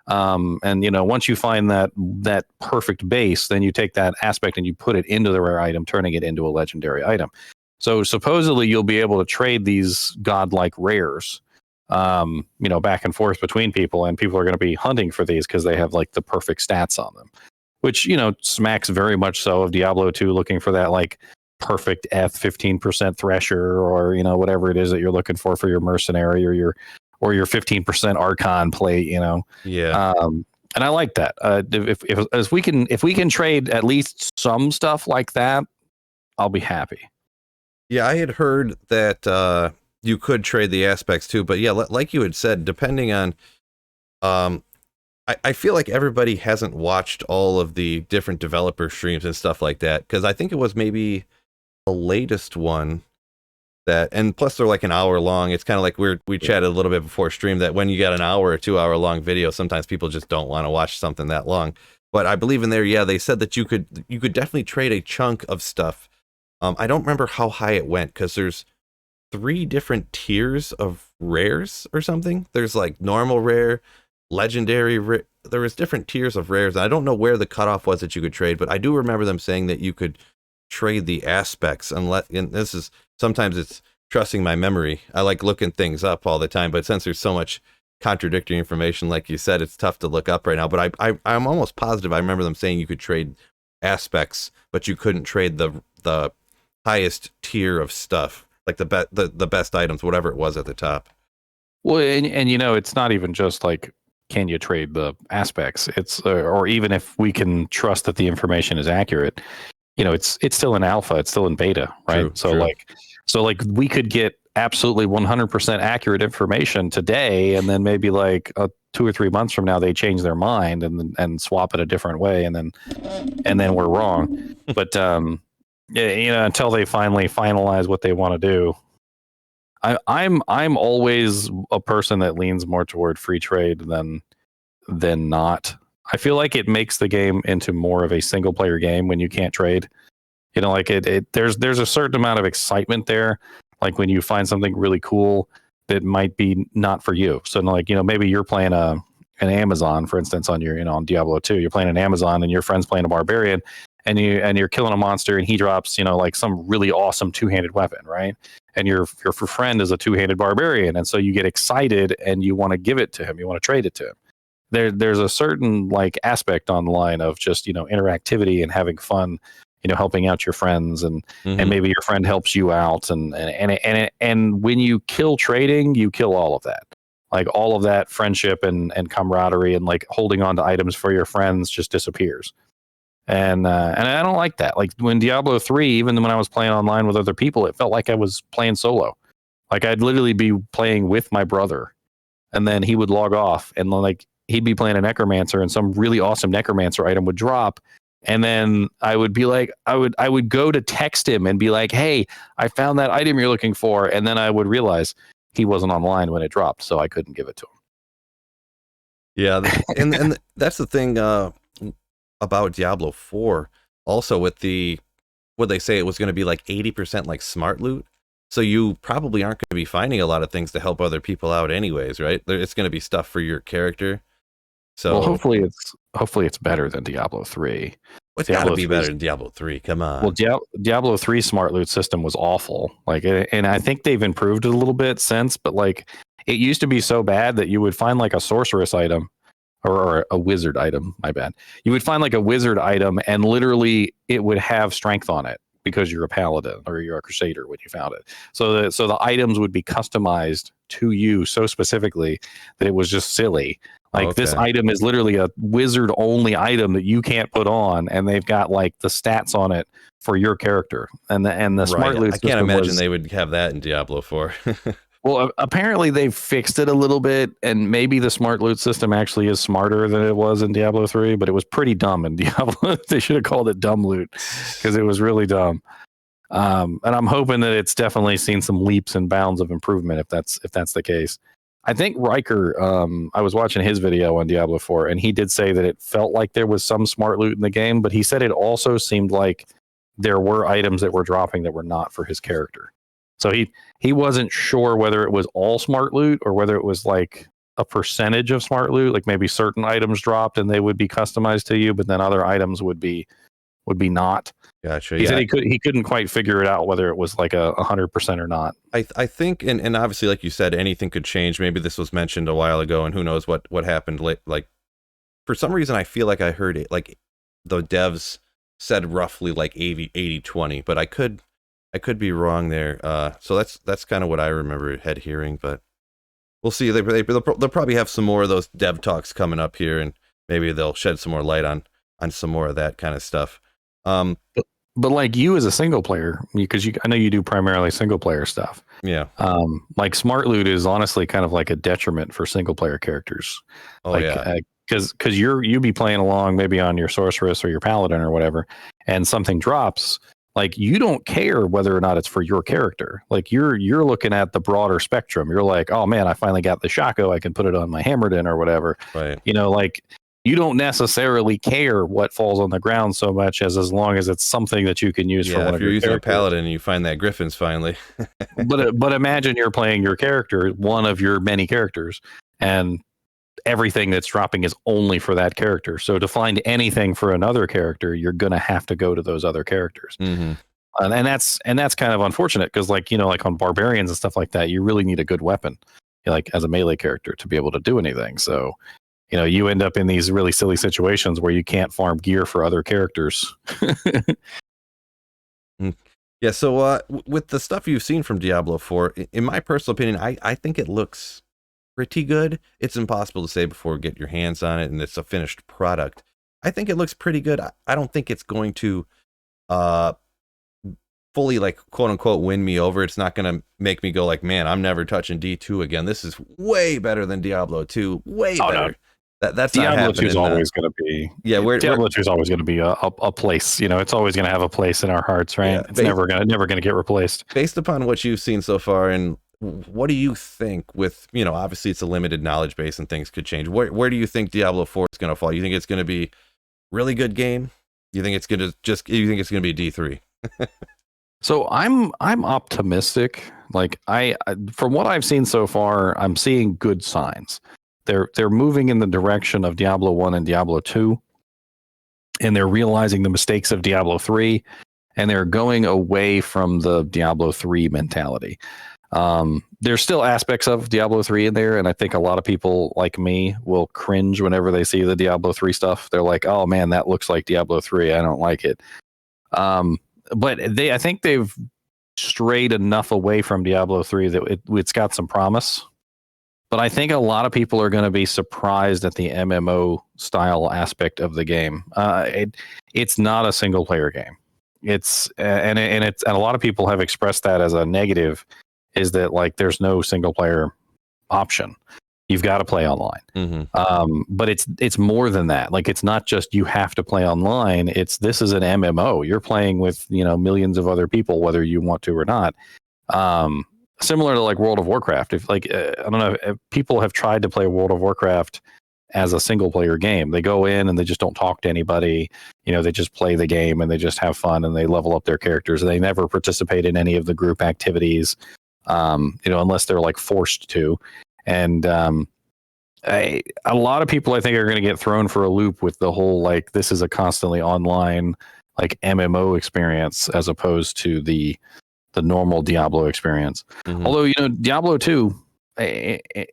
And you know, once you find that perfect base, then you take that aspect and you put it into the rare item, turning it into a legendary item. So supposedly you'll be able to trade these godlike rares, you know, back and forth between people, and people are going to be hunting for these because they have like the perfect stats on them, which, you know, smacks very much so of Diablo 2, looking for that like perfect F 15% thresher, or, you know, whatever it is that you're looking for your mercenary, or your 15% archon plate, you know. Yeah. And I like that. If we can trade at least some stuff like that, I'll be happy. Yeah, I had heard that you could trade the aspects too, but yeah, like you had said, depending on, I feel like everybody hasn't watched all of the different developer streams and stuff like that, because I think it was maybe the latest one that, and plus they're like an hour long. It's kind of like we chatted a little bit before stream that when you got an hour or 2 hour long video, sometimes people just don't want to watch something that long. But I believe in there, yeah, they said that you could definitely trade a chunk of stuff. I don't remember how high it went, because there's 3 different tiers of rares or something. There's like normal rare, legendary rare. There was different tiers of rares. I don't know where the cutoff was that you could trade, but I do remember them saying that you could trade the aspects, and this is, sometimes it's trusting my memory. I like looking things up all the time, but since there's so much contradictory information, like you said, it's tough to look up right now. But I'm almost positive I remember them saying you could trade aspects, but you couldn't trade the highest tier of stuff, like the best items, whatever it was at the top. Well, and you know, it's not even just like, can you trade the aspects? It's or even if we can trust that the information is accurate, you know, it's still in alpha, it's still in beta, right? True. So like we could get absolutely 100% accurate information today, and then maybe like 2 or 3 months from now they change their mind and swap it a different way, and then we're wrong. But yeah, you know, until they finally finalize what they want to do, I'm always a person that leans more toward free trade than not. I feel like it makes the game into more of a single player game when you can't trade. You know, like there's a certain amount of excitement there. Like when you find something really cool that might be not for you. So like, you know, maybe you're playing an Amazon, for instance, on your, you know, on Diablo 2, you're playing an Amazon and your friend's playing a barbarian, and you're killing a monster, and he drops, you know, like some really awesome 2-handed weapon, right? And your friend is a 2-handed barbarian, and so you get excited and you want to give it to him, you want to trade it to him. There's a certain like aspect online of just, you know, interactivity and having fun, you know, helping out your friends, and maybe your friend helps you out, and when you kill trading, you kill all of that. Like all of that friendship and camaraderie and like holding on to items for your friends just disappears. And I don't like that. Like when Diablo 3, even when I was playing online with other people, it felt like I was playing solo. Like I'd literally be playing with my brother, and then he would log off, and like he'd be playing a necromancer, and some really awesome necromancer item would drop, and then I would be like, I would go to text him and be like, hey, I found that item you're looking for, and then I would realize he wasn't online when it dropped, so I couldn't give it to him. Yeah, and that's the thing about Diablo 4. Also, with what they say, it was going to be like 80% like smart loot. So you probably aren't going to be finding a lot of things to help other people out, anyways, right? It's going to be stuff for your character. So well, hopefully it's better than Diablo 3. It's got to be better than Diablo 3. Come on. Well, Diablo 3 smart loot system was awful. Like, and I think they've improved it a little bit since, but like it used to be so bad that you would find like a sorceress item or a wizard item. My bad. You would find like a wizard item, and literally it would have strength on it because you're a paladin or you're a crusader when you found it. So the items would be customized to you so specifically that it was just silly. Like this item is literally a wizard only item that you can't put on, and they've got like the stats on it for your character. And the smart loot I can't system imagine they would have that in Diablo 4. Well, apparently they've fixed it a little bit, and maybe the smart loot system actually is smarter than it was in Diablo 3, but it was pretty dumb in Diablo. They should have called it dumb loot because it was really dumb. And I'm hoping that it's definitely seen some leaps and bounds of improvement if that's the case. I think Riker, I was watching his video on Diablo 4, and he did say that it felt like there was some smart loot in the game, but he said it also seemed like there were items that were dropping that were not for his character. So he wasn't sure whether it was all smart loot or whether it was like a percentage of smart loot, like maybe certain items dropped and they would be customized to you, but then other items would be not. Gotcha. He said he couldn't quite figure it out whether it was like 100% or not. I think, and obviously, like you said, anything could change. Maybe this was mentioned a while ago, and who knows what happened. Like for some reason, I feel like I heard it, like the devs said roughly like 80-20, but I could be wrong there. So that's kind of what I remember hearing, but we'll see. They'll probably have some more of those dev talks coming up here, and maybe they'll shed some more light on some more of that kind of stuff. But like you as a single player, because I know you do primarily single player stuff. Yeah. Like smart loot is honestly kind of like a detriment for single player characters. Oh, like, yeah. Because you be playing along maybe on your sorceress or your paladin or whatever, and something drops. Like you don't care whether or not it's for your character. Like you're looking at the broader spectrum. You're like, oh man, I finally got the Shaco. I can put it on my Hammerden or whatever. Right. You know, like you don't necessarily care what falls on the ground so much as long as it's something that you can use for one of your characters. If you're using a paladin and you find that Griffin's finally. but imagine you're playing your character, one of your many characters, and everything that's dropping is only for that character. So to find anything for another character, you're going to have to go to those other characters. Mm-hmm. And that's kind of unfortunate because like on barbarians and stuff like that, you really need a good weapon, like as a melee character to be able to do anything. So you end up in these really silly situations where you can't farm gear for other characters. Yeah, so with the stuff you've seen from Diablo 4, in my personal opinion, I think it looks pretty good. It's impossible to say before you get your hands on it and it's a finished product. I think it looks pretty good. I don't think it's going to fully, like, quote unquote, win me over. It's not going to make me go like, man, I'm never touching D2 again. This is way better than Diablo 2. Way better. No. That's Diablo 2 is always going to be. Yeah, Diablo 2 is always going to be a place. It's always going to have a place in our hearts, right? Yeah, it's never going to get replaced. Based upon what you've seen so far, and what do you think? With obviously it's a limited knowledge base and things could change. Where do you think Diablo 4 is going to fall? You think it's going to be really good game? You think it's going to be D3? So I'm optimistic. Like from what I've seen so far, I'm seeing good signs. They're moving in the direction of Diablo 1 and Diablo 2, and they're realizing the mistakes of Diablo 3, and they're going away from the Diablo 3 mentality. There's still aspects of Diablo 3 in there, and I think a lot of people like me will cringe whenever they see the Diablo 3 stuff. They're like, oh man, that looks like Diablo 3. I don't like it. But I think they've strayed enough away from Diablo 3 that it's got some promise. But I think a lot of people are going to be surprised at the MMO style aspect of the game. It's not a single player game. It's and a lot of people have expressed that as a negative, is that like there's no single player option. You've got to play online. Mm-hmm. But it's more than that. Like it's not just you have to play online. This is an MMO. You're playing with millions of other people, whether you want to or not. Similar to like World of Warcraft. If like I don't know if people have tried to play World of Warcraft as a single player game, they go in and they just don't talk to anybody. They just play the game and they just have fun and they level up their characters. They never participate in any of the group activities, unless they're like forced to. And a lot of people I think are going to get thrown for a loop with the whole like this is a constantly online like MMO experience as opposed to the normal Diablo experience. Mm-hmm. Although Diablo 2,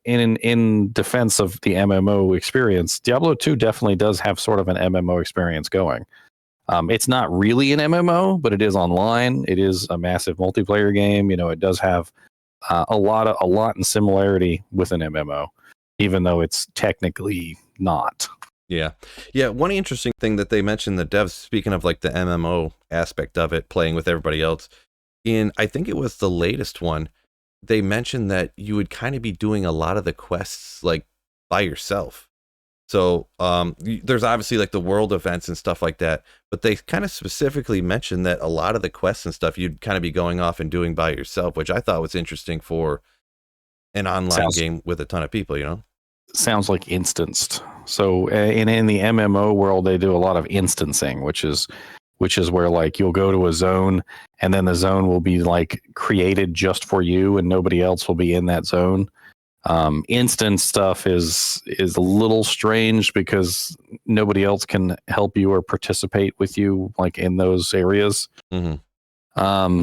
in defense of the MMO experience, Diablo 2 definitely does have sort of an MMO experience going. It's not really an MMO, but it is online. It is a massive multiplayer game. You know, it does have a lot in similarity with an MMO, even though it's technically not. Yeah. Yeah. One interesting thing that they mentioned, the devs, speaking of like the MMO aspect of it, playing with everybody else, I think it was the latest one, they mentioned that you would kind of be doing a lot of the quests like by yourself. So there's obviously like the world events and stuff like that, but they kind of specifically mentioned that a lot of the quests and stuff you'd kind of be going off and doing by yourself, which I thought was interesting for an online game with a ton of people, you know? Sounds like instanced. So in the MMO world, they do a lot of instancing, which is where like you'll go to a zone and then the zone will be like created just for you and nobody else will be in that zone. Instant stuff is a little strange because nobody else can help you or participate with you like in those areas. Mm-hmm.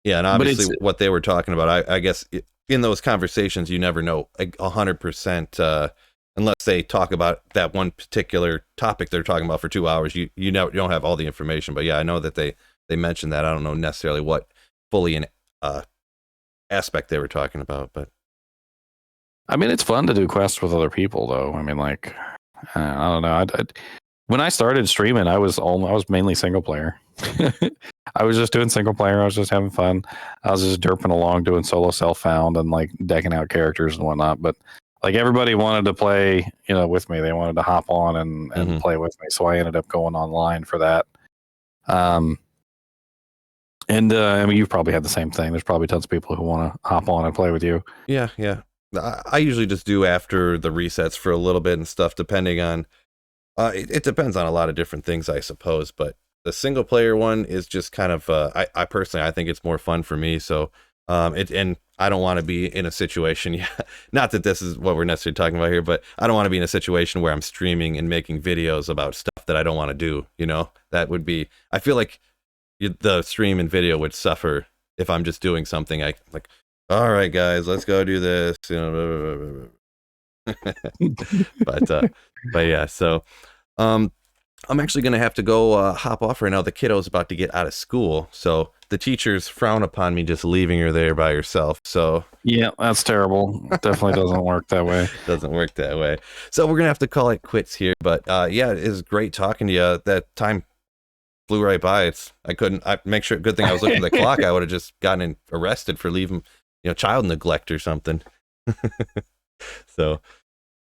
Yeah, and obviously what they were talking about, I guess in those conversations, you never know 100% unless they talk about that one particular topic they're talking about for 2 hours. You don't have all the information, but yeah, I know that they mentioned that. I don't know necessarily what fully an aspect they were talking about, but. I mean, it's fun to do quests with other people, though. I mean, like, I don't know. When I started streaming, I was mainly single player. I was just doing single player. I was just having fun. I was just derping along, doing solo self found and like decking out characters and whatnot. But like everybody wanted to play, you know, with me. They wanted to hop on and play with me. So I ended up going online for that. And I mean, you've probably had the same thing. There's probably tons of people who want to hop on and play with you. Yeah, yeah. I usually just do after the resets for a little bit and stuff, depending on. It depends on a lot of different things, I suppose. But the single player one is just kind of. I personally, I think it's more fun for me. So, and I don't want to be in a situation. Yeah, not that this is what we're necessarily talking about here, but I don't want to be in a situation where I'm streaming and making videos about stuff that I don't want to do. You know, that would be. I feel like the stream and video would suffer if I'm just doing something I like. All right, guys, let's go do this. You know, but yeah. So, I'm actually gonna have to go hop off right now. The kiddo's about to get out of school, so the teachers frown upon me just leaving her there by herself. So yeah, that's terrible. Definitely doesn't work that way. Doesn't work that way. So we're gonna have to call it quits here. But yeah, it is great talking to you. That time flew right by. Good thing I was looking at the clock. I would have just gotten arrested for leaving. You know, child neglect or something. So,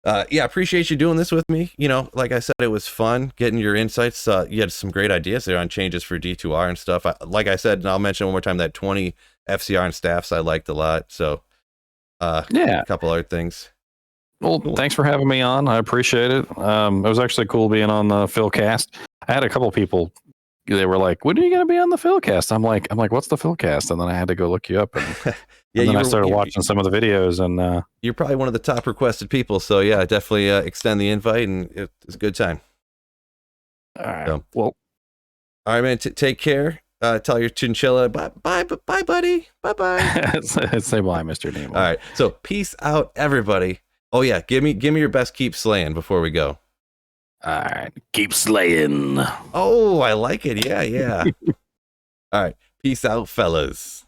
yeah, appreciate you doing this with me. You know, like I said, it was fun getting your insights. You had some great ideas there on changes for D2R and stuff. Like I said, and I'll mention one more time, that 20 FCR and staffs I liked a lot. So, yeah, a couple other things. Well, thanks for having me on. I appreciate it. It was actually cool being on the Philcast. I had a couple people. They were like, "When are you going to be on the Philcast?" I'm like, "What's the Philcast?" And then I had to go look you up. And yeah, and then I started watching some of the videos, and you're probably one of the top requested people. So yeah, definitely extend the invite, and it's a good time. All right. So, well, all right, man. Take care. Tell your chinchilla bye, buddy. Bye. Say bye, Mr. Nemo. All right. So peace out, everybody. Oh yeah, give me your best keep slaying before we go. All right, keep slaying. Oh, I like it. Yeah. All right. Peace out, fellas.